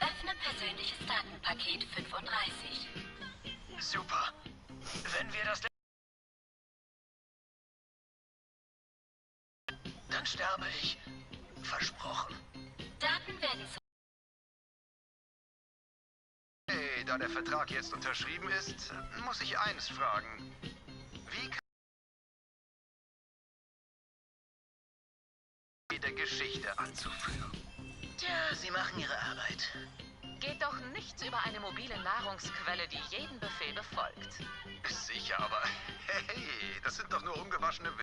Öffne persönliches Datenpaket 35. Super. Wenn wir das... Dann sterbe ich. Versprochen. Daten werden zu... Hey, da der Vertrag jetzt unterschrieben ist, muss ich eins fragen. Wie kann der Geschichte anzuführen? Tja, Sie machen Ihre Arbeit. Geht doch nichts über eine mobile Nahrungsquelle, die jeden Befehl befolgt. Sicher, aber hey, das sind doch nur ungewaschene Witze.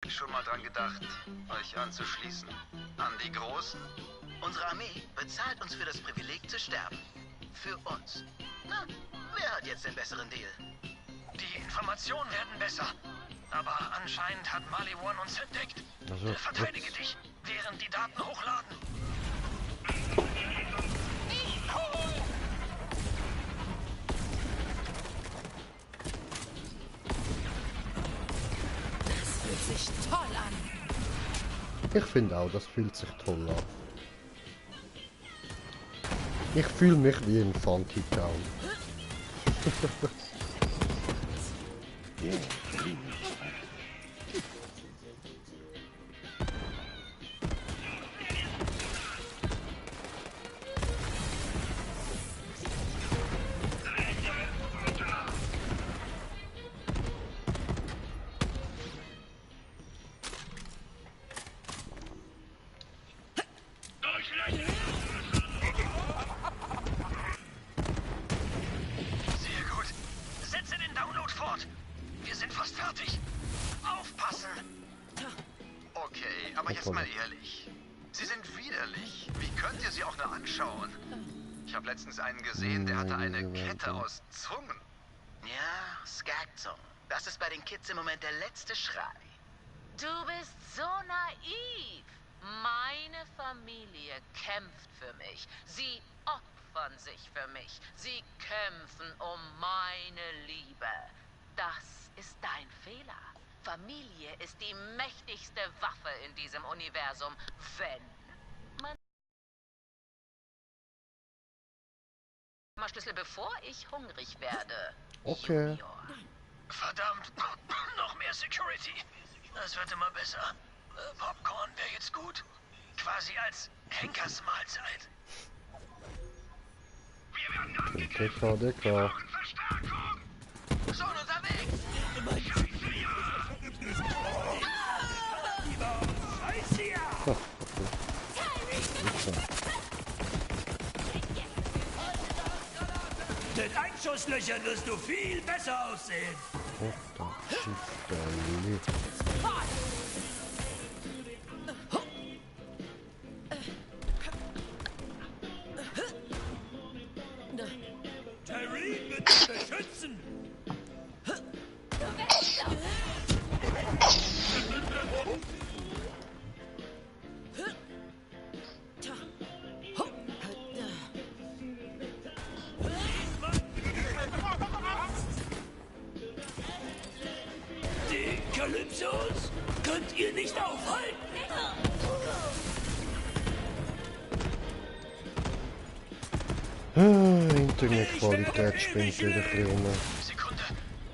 Ich schon mal dran gedacht, euch anzuschließen. An die Großen? Unsere Armee bezahlt uns für das Privileg zu sterben. Für uns. Na, wer hat jetzt den besseren Deal? Die Informationen werden besser. Aber anscheinend hat Mali One uns entdeckt. Also, Verteidige dich, während die Daten hochladen. Das fühlt sich toll an. Ich finde auch, das fühlt sich toll an. Ich fühle mich wie ein Funky Town. Sehr gut. Setze den Download fort. Wir sind fast fertig. Aufpassen. Okay, aber jetzt mal ehrlich. Sie sind widerlich. Wie könnt ihr sie auch nur anschauen? Ich habe letztens einen gesehen, der hatte eine Kette aus Zungen. Ja, Skagzung. Das ist bei den Kids im Moment der letzte Schrei. Du bist so naiv. Meine Familie kämpft für mich. Sie opfern sich für mich. Sie kämpfen um meine Liebe. Das ist dein Fehler. Familie ist die mächtigste Waffe in diesem Universum, wenn man... Schlüssel, bevor ich hungrig werde. Okay. Verdammt, noch mehr Security. Das wird immer besser. Popcorn wäre jetzt gut. Quasi als Henkersmahlzeit. Wir werden angegriffen. DK. Verstärkung. Schon unterwegs. Scheiße hier! Mit Einschusslöchern wirst du viel besser aussehen. Tyreen wird dich beschützen. Die Kalypsos könnt ihr nicht aufhalten. Internetqualität springt wieder ein bisschen rum. Sekunde.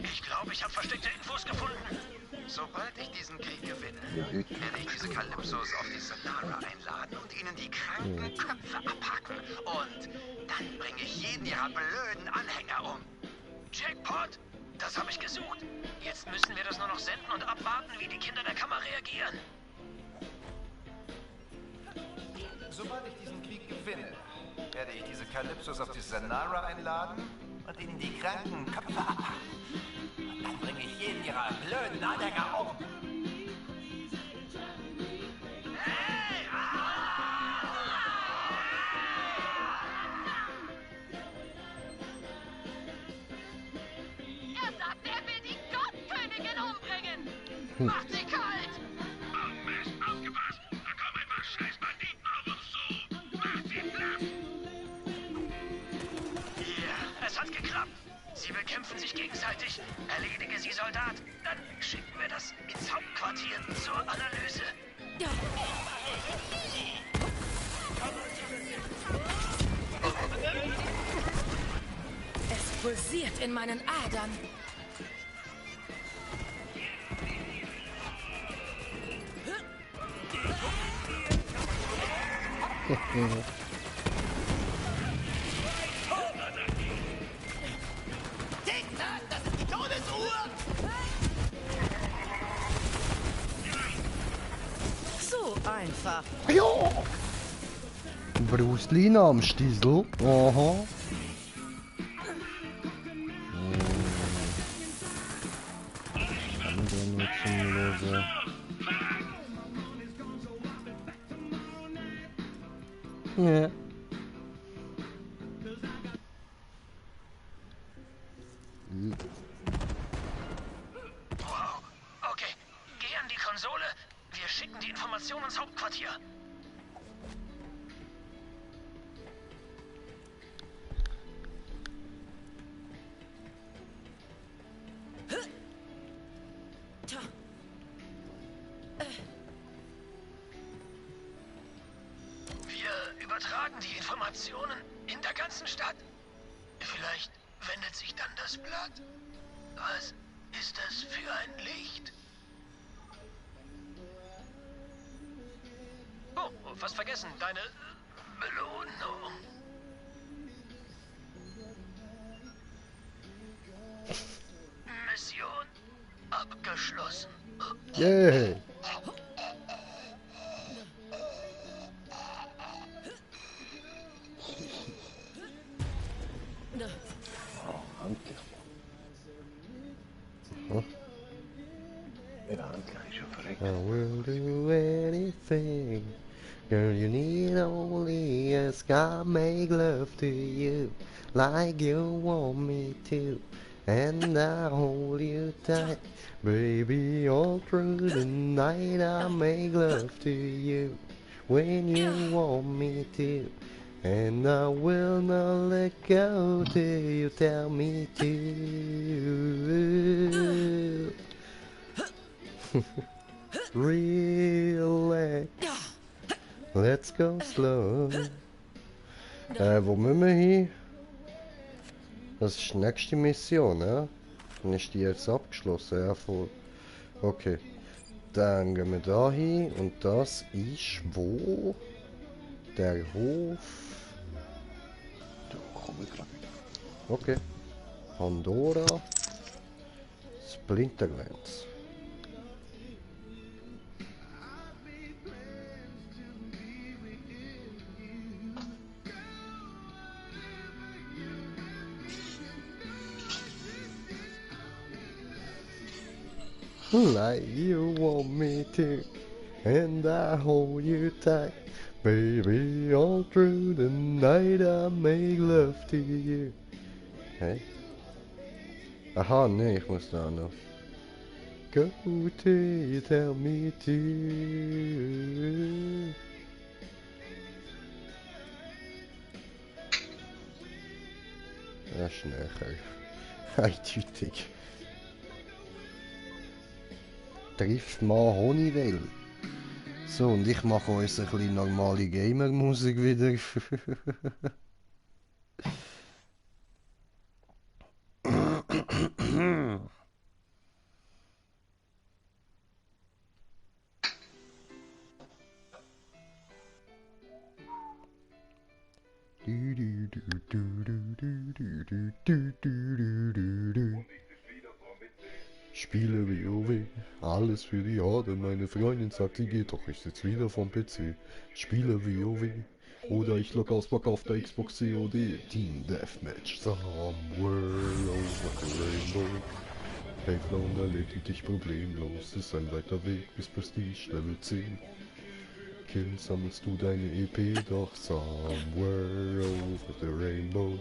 Ich glaube, ich habe versteckte Infos gefunden. Sobald ich diesen Krieg gewinne, werde ich diese Kalypsos auf die Sonara einladen und ihnen die kranken Köpfe abhacken. Und dann bringe ich jeden ihrer blöden Anhänger um. Jackpot! Das habe ich gesucht. Jetzt müssen wir das nur noch senden und abwarten, wie die Kinder der Kammer reagieren. Sobald ich diesen Krieg gewinne, werde ich diese Kalypsos auf die Sonara einladen und ihnen die kranken Köpfe abhacken. Und dann bringe ich jeden ihrer blöden Anhänger um. Er sagt, er will die Gottkönigin umbringen. Macht sie kalt. Oh Mist, aufgepasst! Da kommen ein paar scheiß Banditen auf uns zu! Macht sie platt! Ja, es hat geklappt. Sie bekämpfen sich gegenseitig. Erledige sie, Soldat. Dann schicken wir das ins Hauptquartier zur Analyse. Es pulsiert in meinen Adern. einfach. Ja! Bruce Lee am Stiesel. Aha. Kann der nur zum Loser. Ja. Wow. Okay, geh an die Konsole. Wir schicken die Information ins Hauptquartier. Wir übertragen die Informationen in der ganzen Stadt. Vielleicht wendet sich dann das Blatt. Was ist das für ein Licht? Oh, fast vergessen. Deine Belohnung. Mission abgeschlossen. Yay! Handlich. Huh? Ja, handlich ist ja verreckt. I will do anything. Girl, you need only ask. I make love to you like you want me to. And I hold you tight, baby, all through the night. I make love to you when you want me to. And I will not let go till you tell me to. Relax. Let's go slow. Wo müssen wir hin? Das ist die nächste Mission, ja? Dann ist die jetzt abgeschlossen, ja voll. Okay. Dann gehen wir da hin und das ist wo? Der Hof. Da komme ich gerade wieder. Okay. Pandora. Splinterlands. Like you want me to, and I hold you tight, baby, all through the night I make love to you. Hey? Aha, nee, ich muss da noch. Go till you tell me to. Das ist näher. Eindeutig. Trifft mal Honeywell. So, und ich mache uns ein bisschen normale Gamer-Musik wieder. Spiele WoW, alles für die Horde. Meine Freundin sagt, sie geht doch, ich sitz wieder vom PC. Spiele WoW, oder ich log aus, Bock auf der Xbox COD. Team Deathmatch, somewhere over the rainbow. Payflown erledigt dich problemlos, ist ein weiter Weg bis Prestige Level 10. Kills sammelst du deine EP, doch somewhere over the rainbow.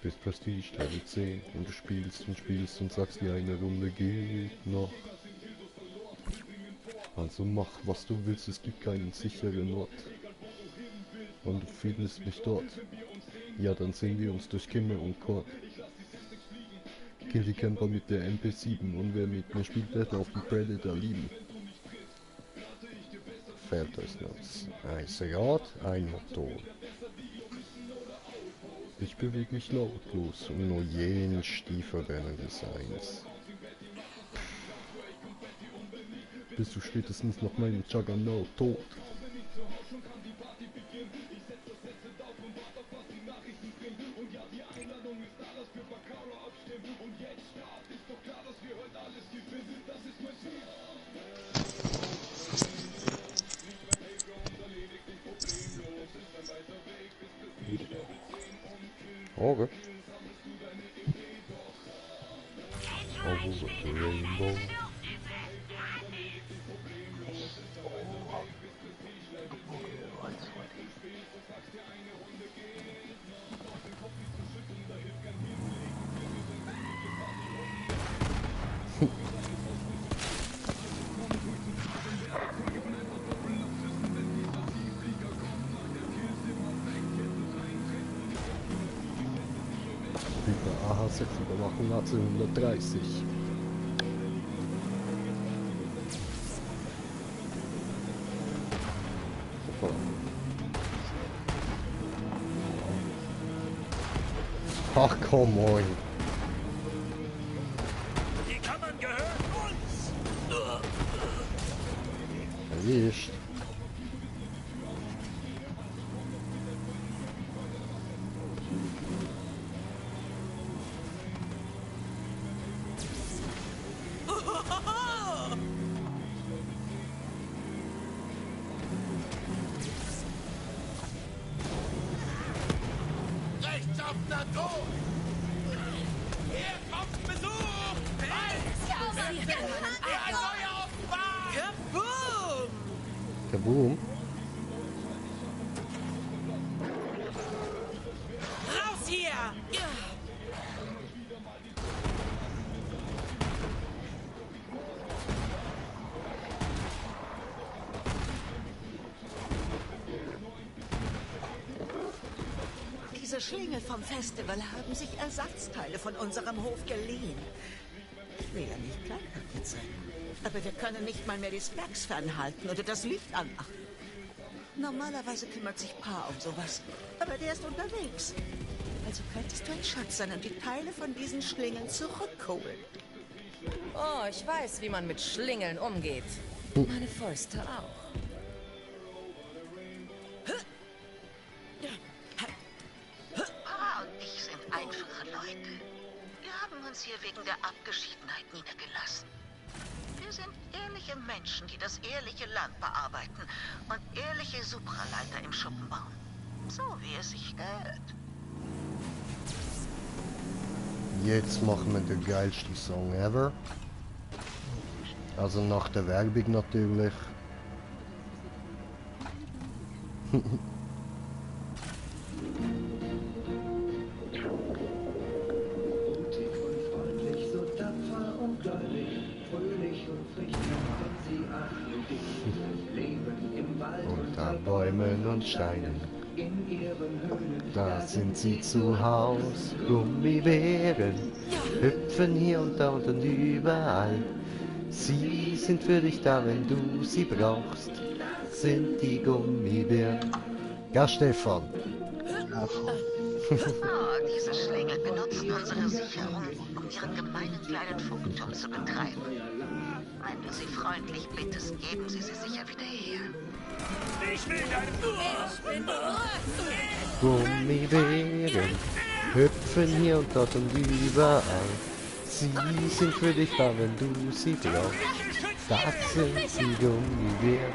Bis Prestige Level 10 und du spielst und sagst dir, eine Runde geht noch. Also mach was du willst, es gibt keinen sicheren Ort. Und du findest mich dort. Ja, dann sehen wir uns durch Kimme und Kord. Kill die Camper mit der MP7 und wer mit mir spielt, wird auf den Predator lieben. Fällt euch das? Ein Seat, ein Motor. Ich bewege mich lautlos und nur jenen Stiefel des Seins. Bist du spätestens nach meinem Juggernaut tot? Over. Over the rainbow. Über AH6 überwachen AC 130. Super. Ach komm on. Die Kammern gehören uns! Erwischt. Rechtsoffener Tod! Hier kommt Besuch! Ein neuer Offenbar! Kaboom! Kaboom. Raus hier! Diese Schlingel vom Festival haben sich Ersatzteile von unserem Hof geliehen. Ich will ja nicht kleinkartig sein, aber wir können nicht mal mehr die Specs fernhalten oder das Licht anmachen. Normalerweise kümmert sich Pa um sowas, aber der ist unterwegs. Also könntest du ein Schatz sein und die Teile von diesen Schlingeln zurückholen. Oh, ich weiß, wie man mit Schlingeln umgeht. Meine Fäuste auch. Pa und ich sind einfache Leute. Wir haben uns hier wegen der Abgeschiedenheit niedergelassen. Wir sind ehrliche Menschen, die das ehrliche Land bearbeiten und ehrliche Supraleiter im Schuppen bauen. So wie es sich gehört. Jetzt machen wir den geilsten Song ever. Also nach der Werbung natürlich. Unter Bäumen und Steinen, da sind sie zu Haus. Gummibären hüpfen hier und dort und überall. Sie sind für dich da, wenn du sie brauchst. Sind die Gummibären. Ja, Stefan. Diese Schlingel benutzen unsere Sicherung, um ihren gemeinen kleinen Funkturm zu betreiben. Wenn du sie freundlich bittest, geben sie sicher wieder her. Ich will deine... Gummibären hüpfen hier und dort und überall. Sie sind für dich da, wenn du sie brauchst. Das sind die Gummibären.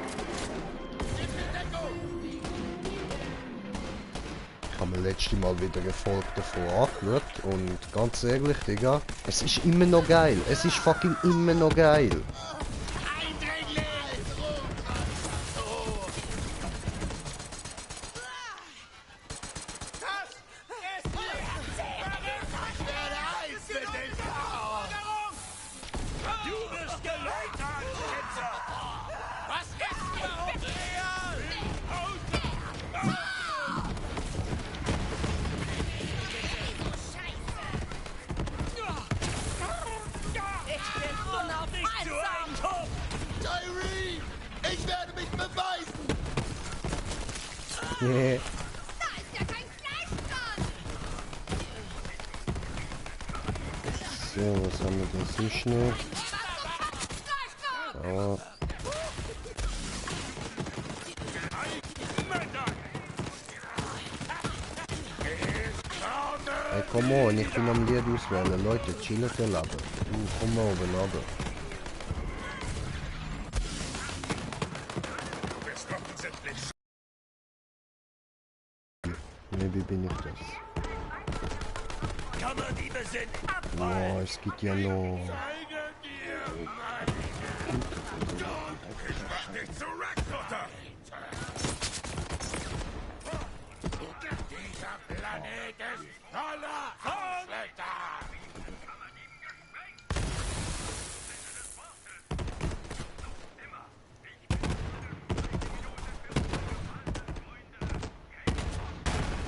Ich habe mir letztes Mal wieder eine Folge davon angeschaut und ganz ehrlich, Digga, es ist immer noch geil. Es ist fucking immer noch geil. Ich werde mich beweisen! Nee. Da ist ja kein Fleisch dran! So, was haben wir denn sonst noch? Ja. Hey, come on, ich bin am Lied auswählen. Leute, chillen der Leben. Du, komm mal oben runter. Maybe bin ich das. Kammerdiebe sind Oh, es gibt ja noch... Ich mach dich zu Rackfutter! Dieser Planet ist voller Arschlöcher!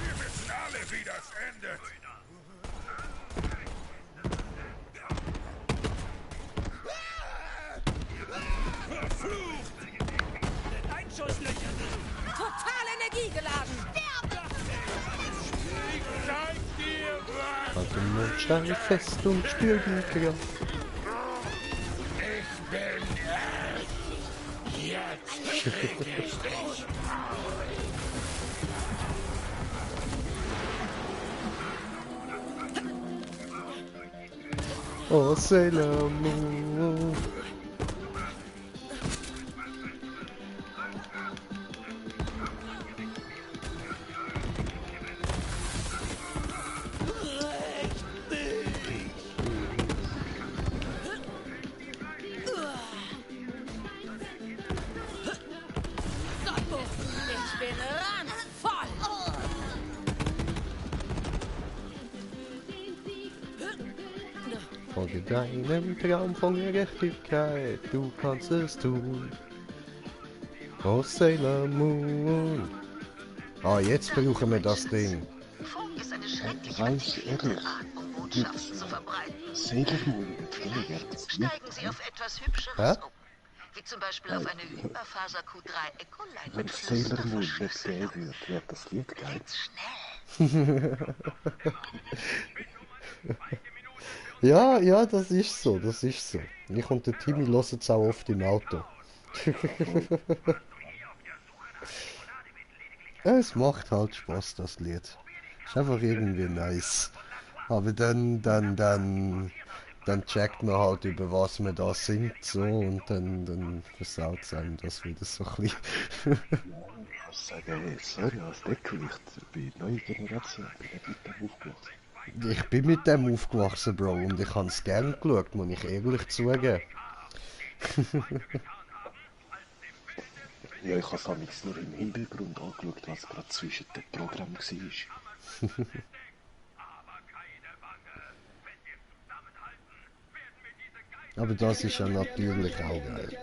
Wir wissen alle, wie das endet! Einschusslöcher! Total energiegeladen! Zeig dir was! Also Mondstein fest und spür die Kraft. Ich bin es! Jetzt krieg ich dich! Oh, Sailor Moon. Ich bin randvoll! Folge deinem Traum von Gerechtigkeit, du kannst es tun. Oh, Sailor Moon. Ah, jetzt brauchen wir das Ding. Funk ist eine schrecklich Ganz ehrlich, Art, um Botschaften zu verbreiten. Sailor Moon wird weniger. Steigen Sie auf etwas Hübscheres Hä? um. Wie zum Beispiel auf eine Hyperfaser Q3 Ecoline Wenn mit Sailor Moon nicht geil wird, wird das Lied geil. Ja, ja, das ist so, das ist so. Ich und der Timmy hören es auch oft im Auto. Ja, es macht halt Spaß, das Lied. Ist einfach irgendwie nice. Aber dann checkt man halt, über was man da singt, so, und dann versaut es einem das wieder so ein bisschen. Ich muss sagen, sorry, als Deckgewicht bei neuer Generation bin ich mit dem aufgewachsen. Ich bin mit dem aufgewachsen, Bro, und ich habe es gern geschaut, muss ich ehrlich zugeben. Ja, ich habe es amigs nur im Hintergrund angeschaut, was gerade zwischen den Programmen war. Aber das ist ja natürlich auch geil.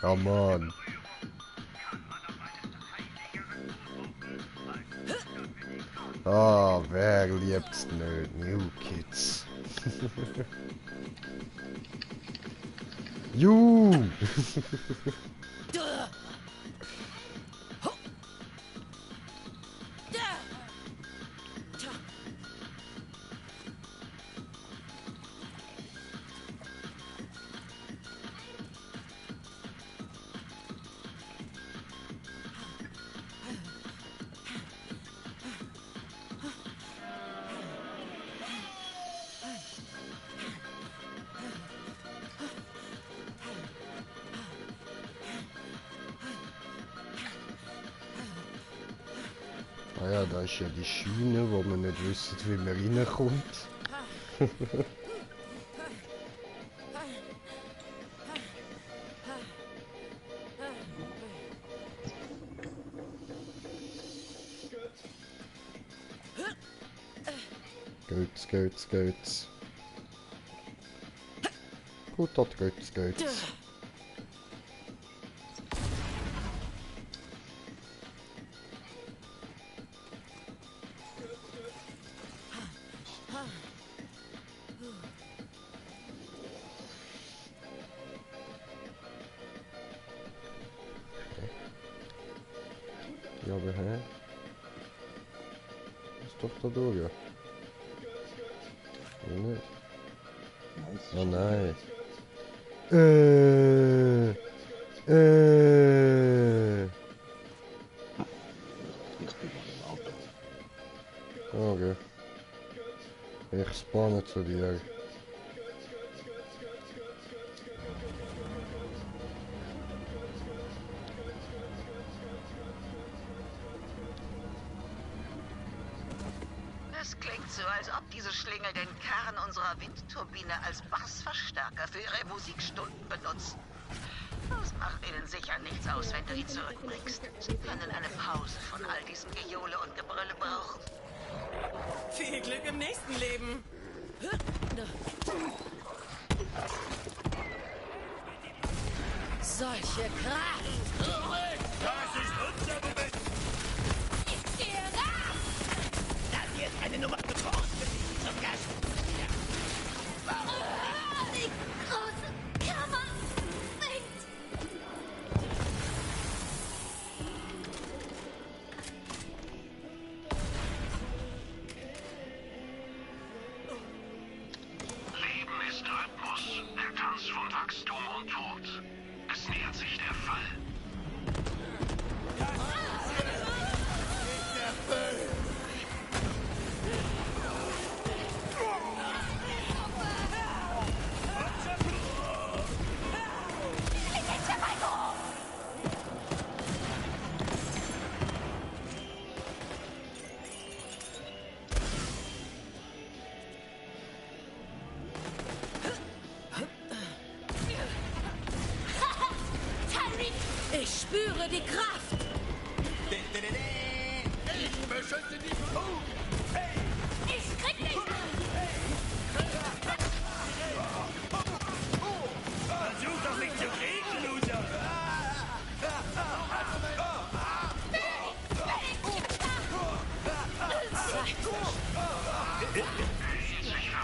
Oh Mann. Ah, wer liebt's nicht? New Kids. Juh! Ah ja, da ist ja die Schiene, wo man nicht wissen, wie man reinkommt. Geht's. Gut, dort geht's. Ja, aber hä? Ist doch da durch, ja. Oder nicht? Oh nein. Okay. Ich spawne zu dir. klingt so, als ob diese Schlingel den Kern unserer Windturbine als Bassverstärker für ihre Musikstunden benutzen. Das macht ihnen sicher nichts aus, wenn du ihn zurückbringst. Sie können eine Pause von all diesem Gejohle und Gebrülle brauchen. Viel Glück im nächsten Leben. Solche Kraft! Zurück! Das ist unser Moment! Ich gehe ran! Das hier ist eine Nummer zu groß für dich zum Gast. Die große Kammer sinkt. Leben ist Rhythmus, der Tanz von Wachstum und Tod. Es nähert sich der Fall. Ich spüre die Kraft! Ich beschütze die Flut! Ich krieg dich! Versuch doch nicht zu kriegen, Loser!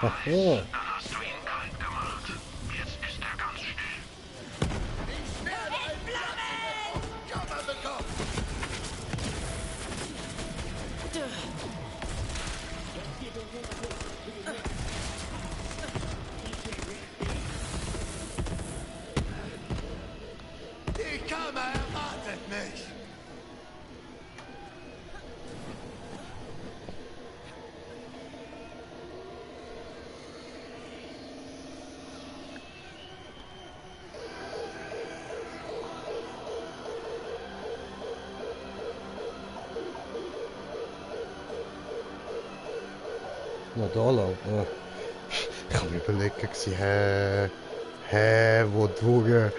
Aha. Dann hast du ihn kalt gemacht. Jetzt ist er ganz still. Ich werde ein Kammer bekommen! Die Kammer erwartet mich! Na da lang. Ja. Ich habe mir überlegt, wo durch.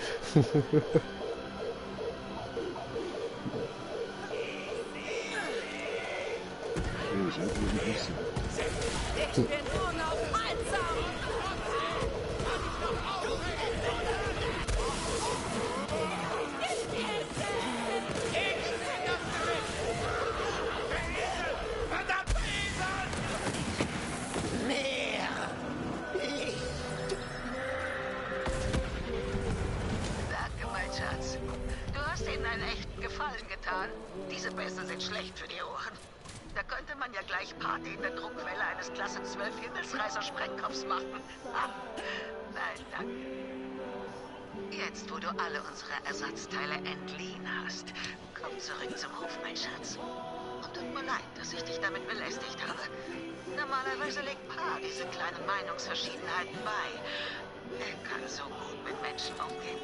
Ich bin unaufhaltsam! Danke, mein Schatz. Du hast ihnen einen echten Gefallen getan. Diese Bässe sind schlecht für die Ohren. Da könnte man ja gleich Party in der Druckquelle eines Klasse 12 Himmelsreißer-Sprengkopfs machen. Nein, danke. Jetzt, wo du alle unsere Ersatzteile entliehen hast, komm zurück zum Hof, mein Schatz. Und tut mir leid, dass ich dich damit belästigt habe. Normalerweise legt Pa diese kleinen Meinungsverschiedenheiten bei. Er kann so gut mit Menschen umgehen.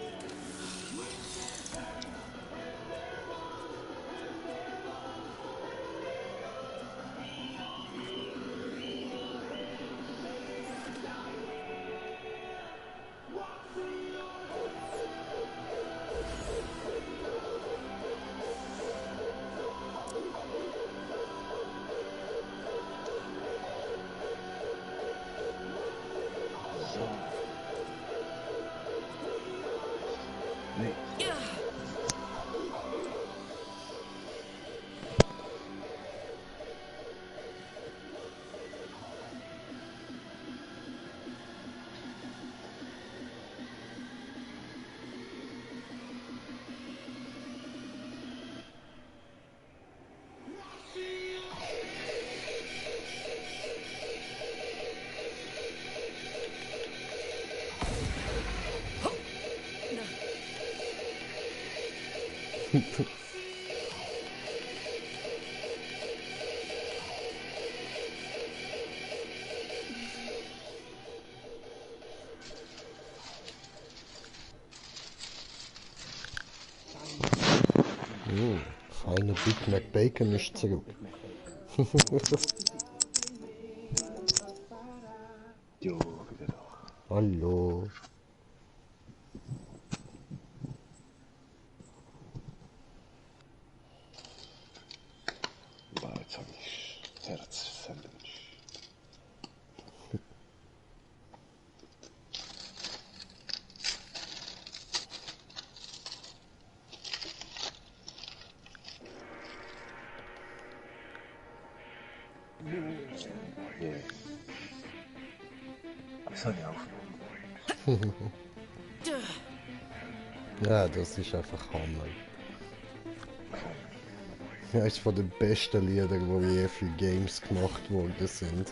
Feine Big Mac Bacon ist zurück. Hallo. Boah, jetzt habe ich Herz-Sandwich. Nee. Das soll ja auch. Ja, das ist einfach Hammer. Ja, ist von den besten Liedern, die je für Games gemacht worden sind.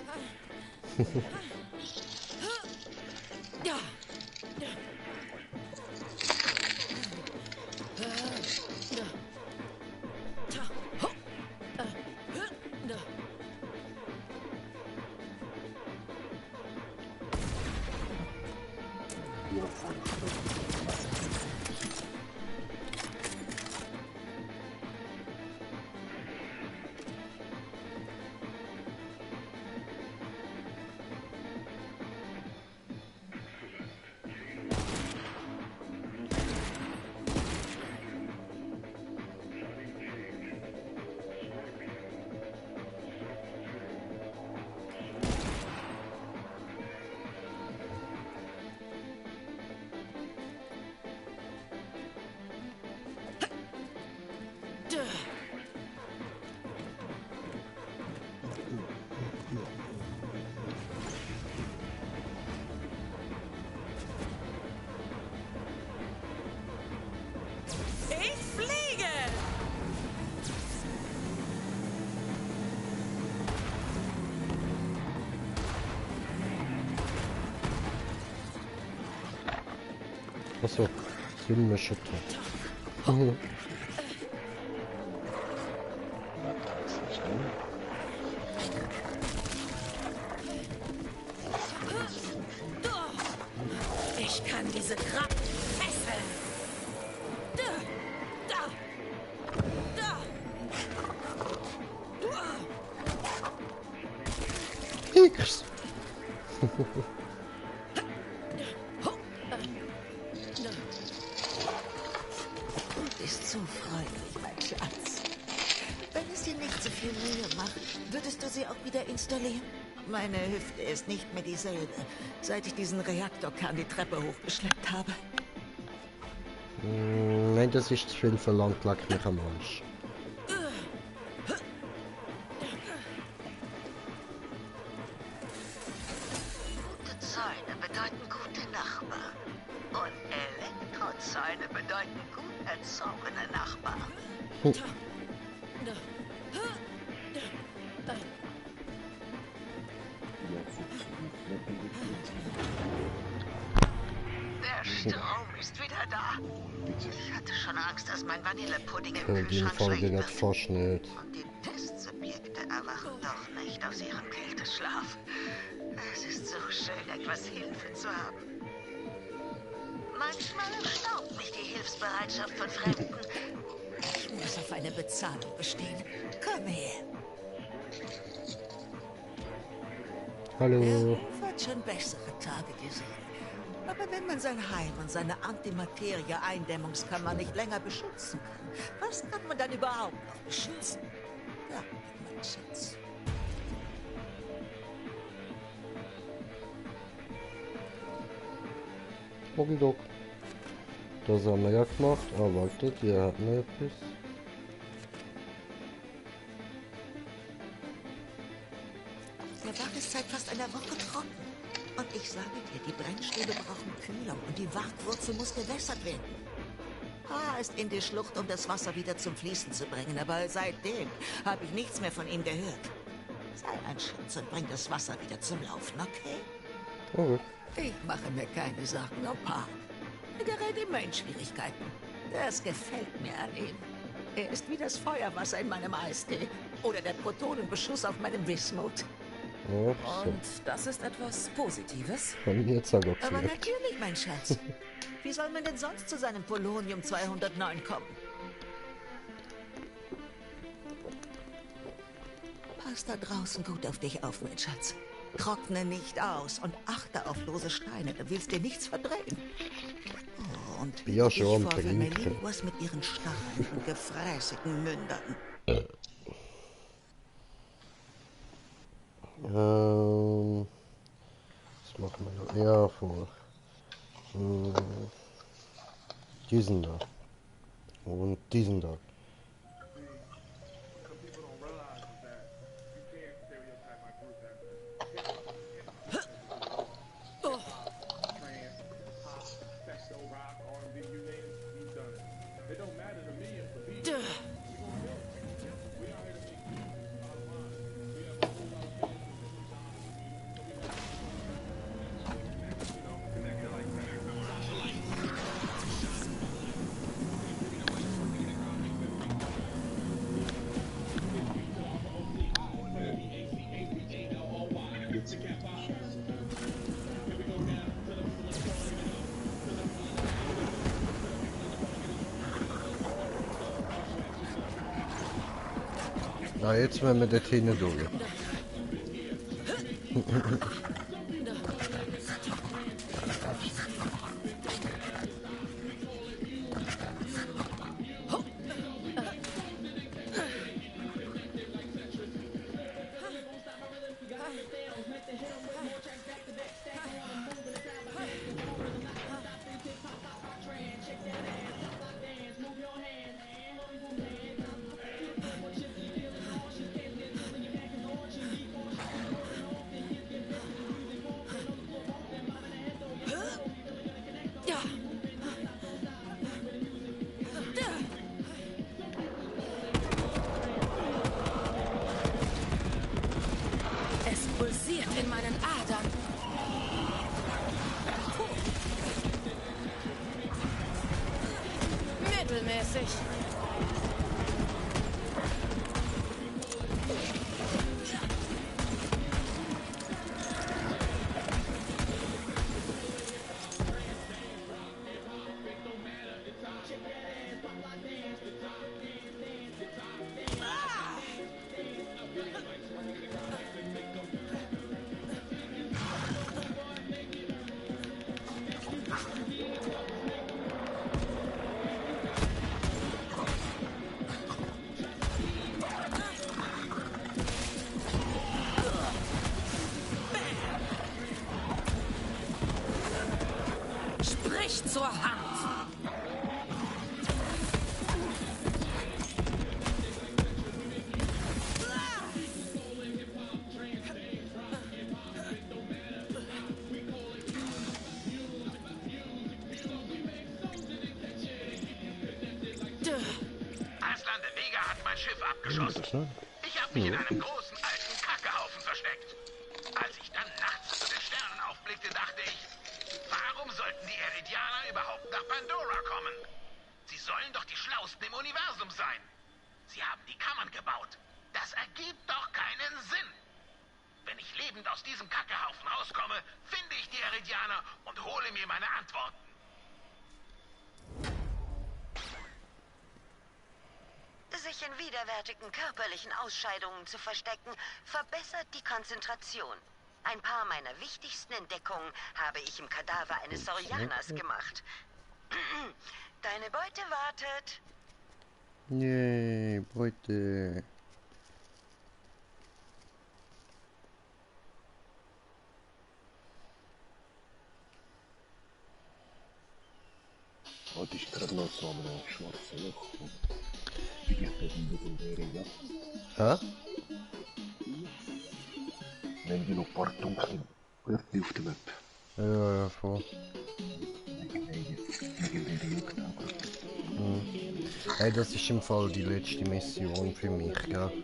Ich fliege! Achso, sind wir schon tot. Ich kann diese Krabben fesseln. X. Du bist so freundlich, mein Schatz. Wenn es dir nicht so viel Mühe macht, würdest du sie auch wieder installieren? Meine Hüfte ist nicht mehr dieselbe, seit ich diesen Reaktorkern die Treppe hochgeschleppt habe. Nein, das ist zu viel verlangt, lag mich am Arsch. Gute Zäune bedeuten gute Nachbarn. Und Elektrozäune bedeuten gut erzogene Nachbarn. Der Strom ist wieder da. Ich hatte schon Angst, dass mein Vanillepudding im Die Kühlschrank Folge schlecht nicht wird. fast nicht. Und die Testsubjekte erwachen doch nicht aus ihrem Kälteschlaf. Es ist so schön, etwas Hilfe zu haben. Manchmal erstaunt mich die Hilfsbereitschaft von Fremden. Ich muss auf eine Bezahlung bestehen. Komm her. Hallo. Der Hof hat schon bessere Tage gesehen. Aber wenn man sein Heim und seine Antimaterie-Eindämmungskammer nicht länger beschützen kann, was kann man dann überhaupt noch beschützen? Ja, mein Schatz. Okidok. Das haben wir ja gemacht. Ah, wartet, hier hat noch etwas. Der Bach ist seit fast einer Woche trocken. Und ich sage dir, die Brennstäbe brauchen Kühlung und die Wartwurzel muss gewässert werden. Pa ist in die Schlucht, um das Wasser wieder zum Fließen zu bringen, aber seitdem habe ich nichts mehr von ihm gehört. Sei ein Schatz und bring das Wasser wieder zum Laufen, okay? Okay. Ich mache mir keine Sorgen um Pa. Er gerät immer in Schwierigkeiten. Das gefällt mir an ihm. Er ist wie das Feuerwasser in meinem Eistee oder der Protonenbeschuss auf meinem Wismut. Ach so. Und das ist etwas Positives? Von mir jetzt aber Aber vielleicht. natürlich, mein Schatz. Wie soll man denn sonst zu seinem Polonium 209 kommen? Pass da draußen gut auf dich auf, mein Schatz. Trockne nicht aus und achte auf lose Steine. Du willst dir nichts verdrehen. Oh, und ja, ich schon vor trinken. Vermelinguas mit ihren Stacheln und gefräßigen Mündern. Was machen wir noch? Ja, vor. Diesen da. Und diesen da. Na, jetzt werden wir dort hinten durch. In meinen Adern. Mittelmäßig. Zur Hand. Aslan de Vega hat mein Schiff abgeschossen. Ich habe mich in einem großen alten Kackehaufen versteckt. Als ich dann nachts zu den Sternen aufblickte, dachte ich, warum sollten die Eridianer überhaupt nach Pandora kommen? Sie sollen doch die Schlausten im Universum sein. Sie haben die Kammern gebaut. Das ergibt doch keinen Sinn. Wenn ich lebend aus diesem Kackehaufen rauskomme, finde ich die Eridianer und hole mir meine Antworten. Sich in widerwärtigen körperlichen Ausscheidungen zu verstecken, verbessert die Konzentration. Ein paar meiner wichtigsten Entdeckungen habe ich im Kadaver eines Saurianers gemacht. Deine Beute wartet. Nee, Beute. Hatte ich gerade noch so ein schwarzes Loch. Wie geht das in der Jagd? Hä? Wenn die noch ein paar dunkle Punkte auf der Map. Ja, voll. Hey, das ist im Fall die letzte Mission für mich, gell?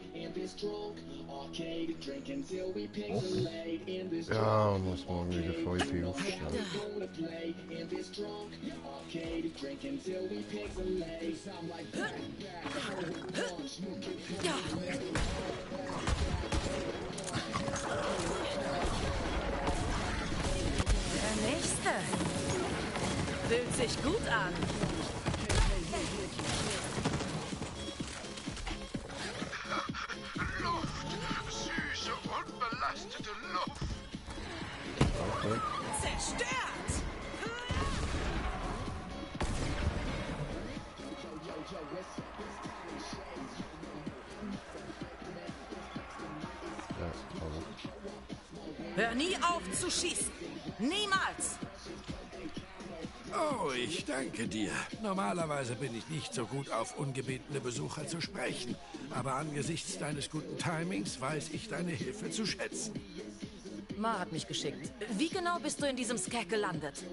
Ja, muss man wieder 5 Uhr aufstehen. Ja. Der nächste. Fühlt sich gut an. Luft! Süße, unbelastete Luft! Hör nie auf zu schießen. Niemals. Oh, ich danke dir. Normalerweise bin ich nicht so gut auf ungebetene Besucher zu sprechen. Aber angesichts deines guten Timings weiß ich deine Hilfe zu schätzen. Ma hat mich geschickt. Wie genau bist du in diesem Skag gelandet?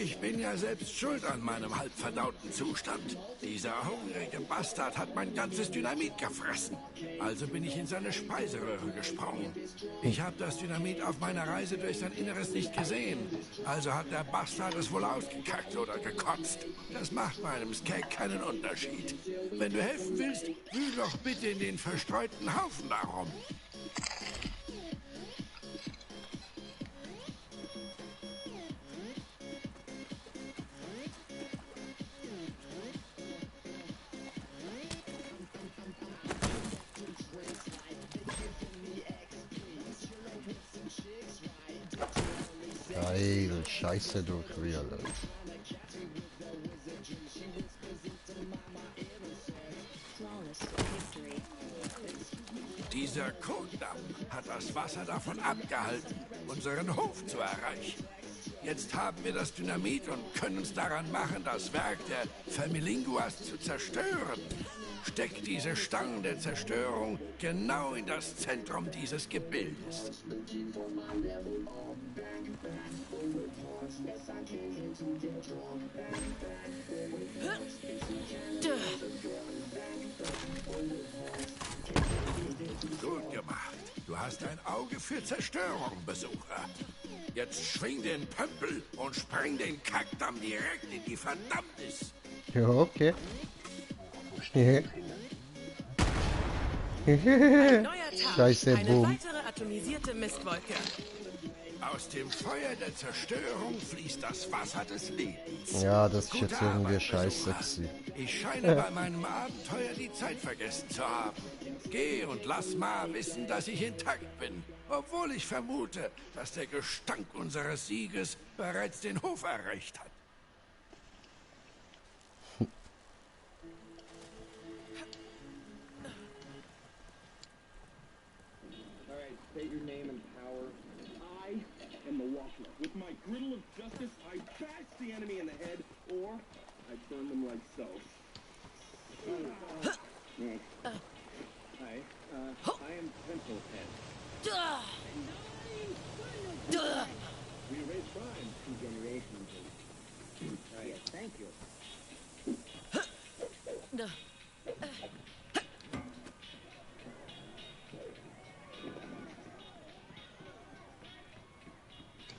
Ich bin ja selbst schuld an meinem halbverdauten Zustand. Dieser hungrige Bastard hat mein ganzes Dynamit gefressen. Also bin ich in seine Speiseröhre gesprungen. Ich habe das Dynamit auf meiner Reise durch sein Inneres nicht gesehen. Also hat der Bastard es wohl ausgekackt oder gekotzt. Das macht meinem Skag keinen Unterschied. Wenn du helfen willst, wühl doch bitte in den verstreuten Haufen darum. Geil, Scheiße durchwählen. Dieser Kohldamm hat das Wasser davon abgehalten, unseren Hof zu erreichen. Jetzt haben wir das Dynamit und können uns daran machen, das Werk der Familinguas zu zerstören. Steck diese Stangen der Zerstörung genau in das Zentrum dieses Gebildes. Gut gemacht. Du hast ein Auge für Zerstörung, Besucher. Jetzt schwing den Pömpel und spreng den Kackdamm direkt in die Verdammnis. Ja, okay. Ein neuer Tag. Scheiße, Eine Boom. weitere atomisierte Mistwolke. Aus dem Feuer der Zerstörung fließt das Wasser des Lebens. Ja, das ist Gute jetzt irgendwie Arbeit, scheiße Besucher. gewesen. Ich scheine bei meinem Abenteuer die Zeit vergessen zu haben. Geh und lass Ma wissen, dass ich intakt bin. Obwohl ich vermute, dass der Gestank unseres Sieges bereits den Hof erreicht hat. Alright, state your name and power. I am the Walker. With my griddle of justice, I bash the enemy in the head, or I burn them like so. Hi, I am Pencil Head. We erase crime through generations. Yes, thank you.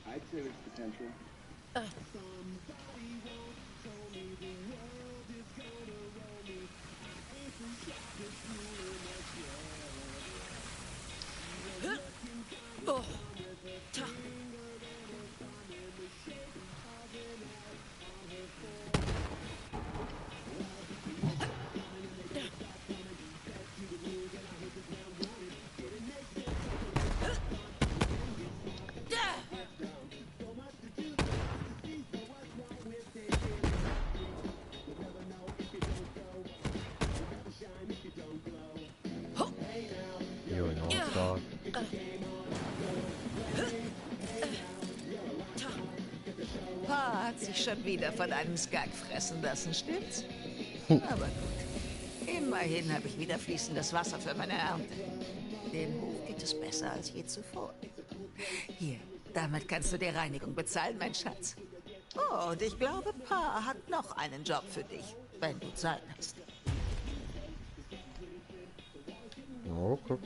I'd say there's potential. Jo, in Ordnung. Pa hat sich schon wieder von einem Skag fressen lassen, stimmt's? Aber gut. Immerhin habe ich wieder fließendes Wasser für meine Ernte. Dem Hof geht es besser als je zuvor. Hier, damit kannst du die Reinigung bezahlen, mein Schatz. Oh, und ich glaube, Pa hat noch einen Job für dich, wenn du Zeit hast. Okay.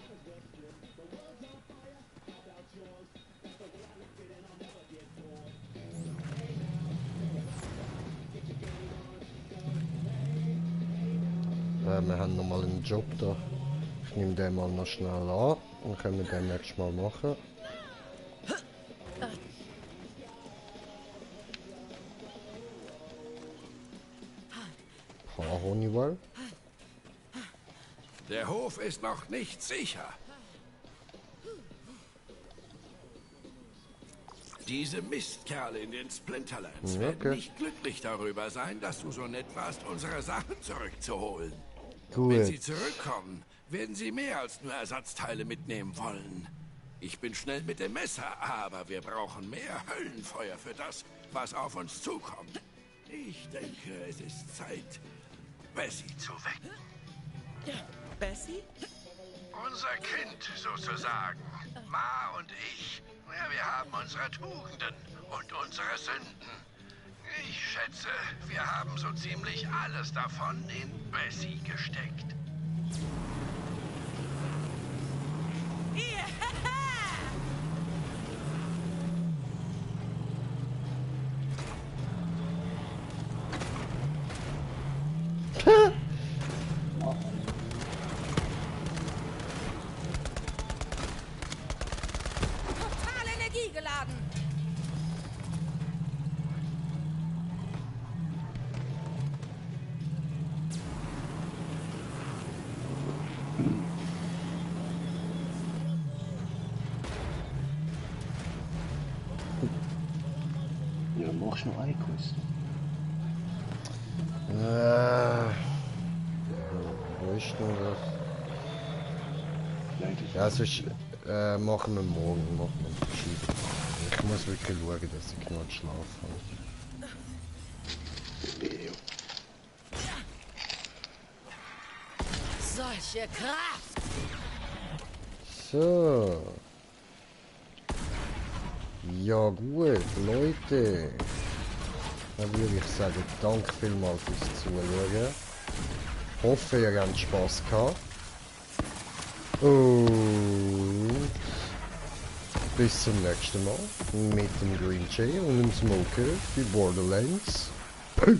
Wir haben noch mal einen Job da. Ich nehme den mal noch schnell an und können wir den nächstes Mal machen. Honeywell. Der Hof ist noch nicht sicher. Diese Mistkerle in den Splinterlands werden nicht glücklich darüber sein, dass du so nett warst, unsere Sachen zurückzuholen. Gut. Wenn sie zurückkommen, werden sie mehr als nur Ersatzteile mitnehmen wollen. Ich bin schnell mit dem Messer, aber wir brauchen mehr Höllenfeuer für das, was auf uns zukommt. Ich denke, es ist Zeit, Bessie zu wecken. Bessie? Unser Kind sozusagen. Ma und ich. Ja, wir haben unsere Tugenden und unsere Sünden. Ich schätze, wir haben so ziemlich alles davon in Bessie gesteckt. Total energiegeladen. Ja, machst du noch eine Quest? Wo ist denn das? Ja, sonst machen wir morgen, verschieden. Ich muss wirklich schauen, dass ich genug Schlaf habe. Solche Kraft. So. Ja gut, Leute. Dann würde ich sagen, danke vielmals fürs Zuschauen. Hoffe, ihr habt Spaß gehabt. Und bis zum nächsten Mal mit dem Green Jay und dem Smoker für Borderlands. Puh.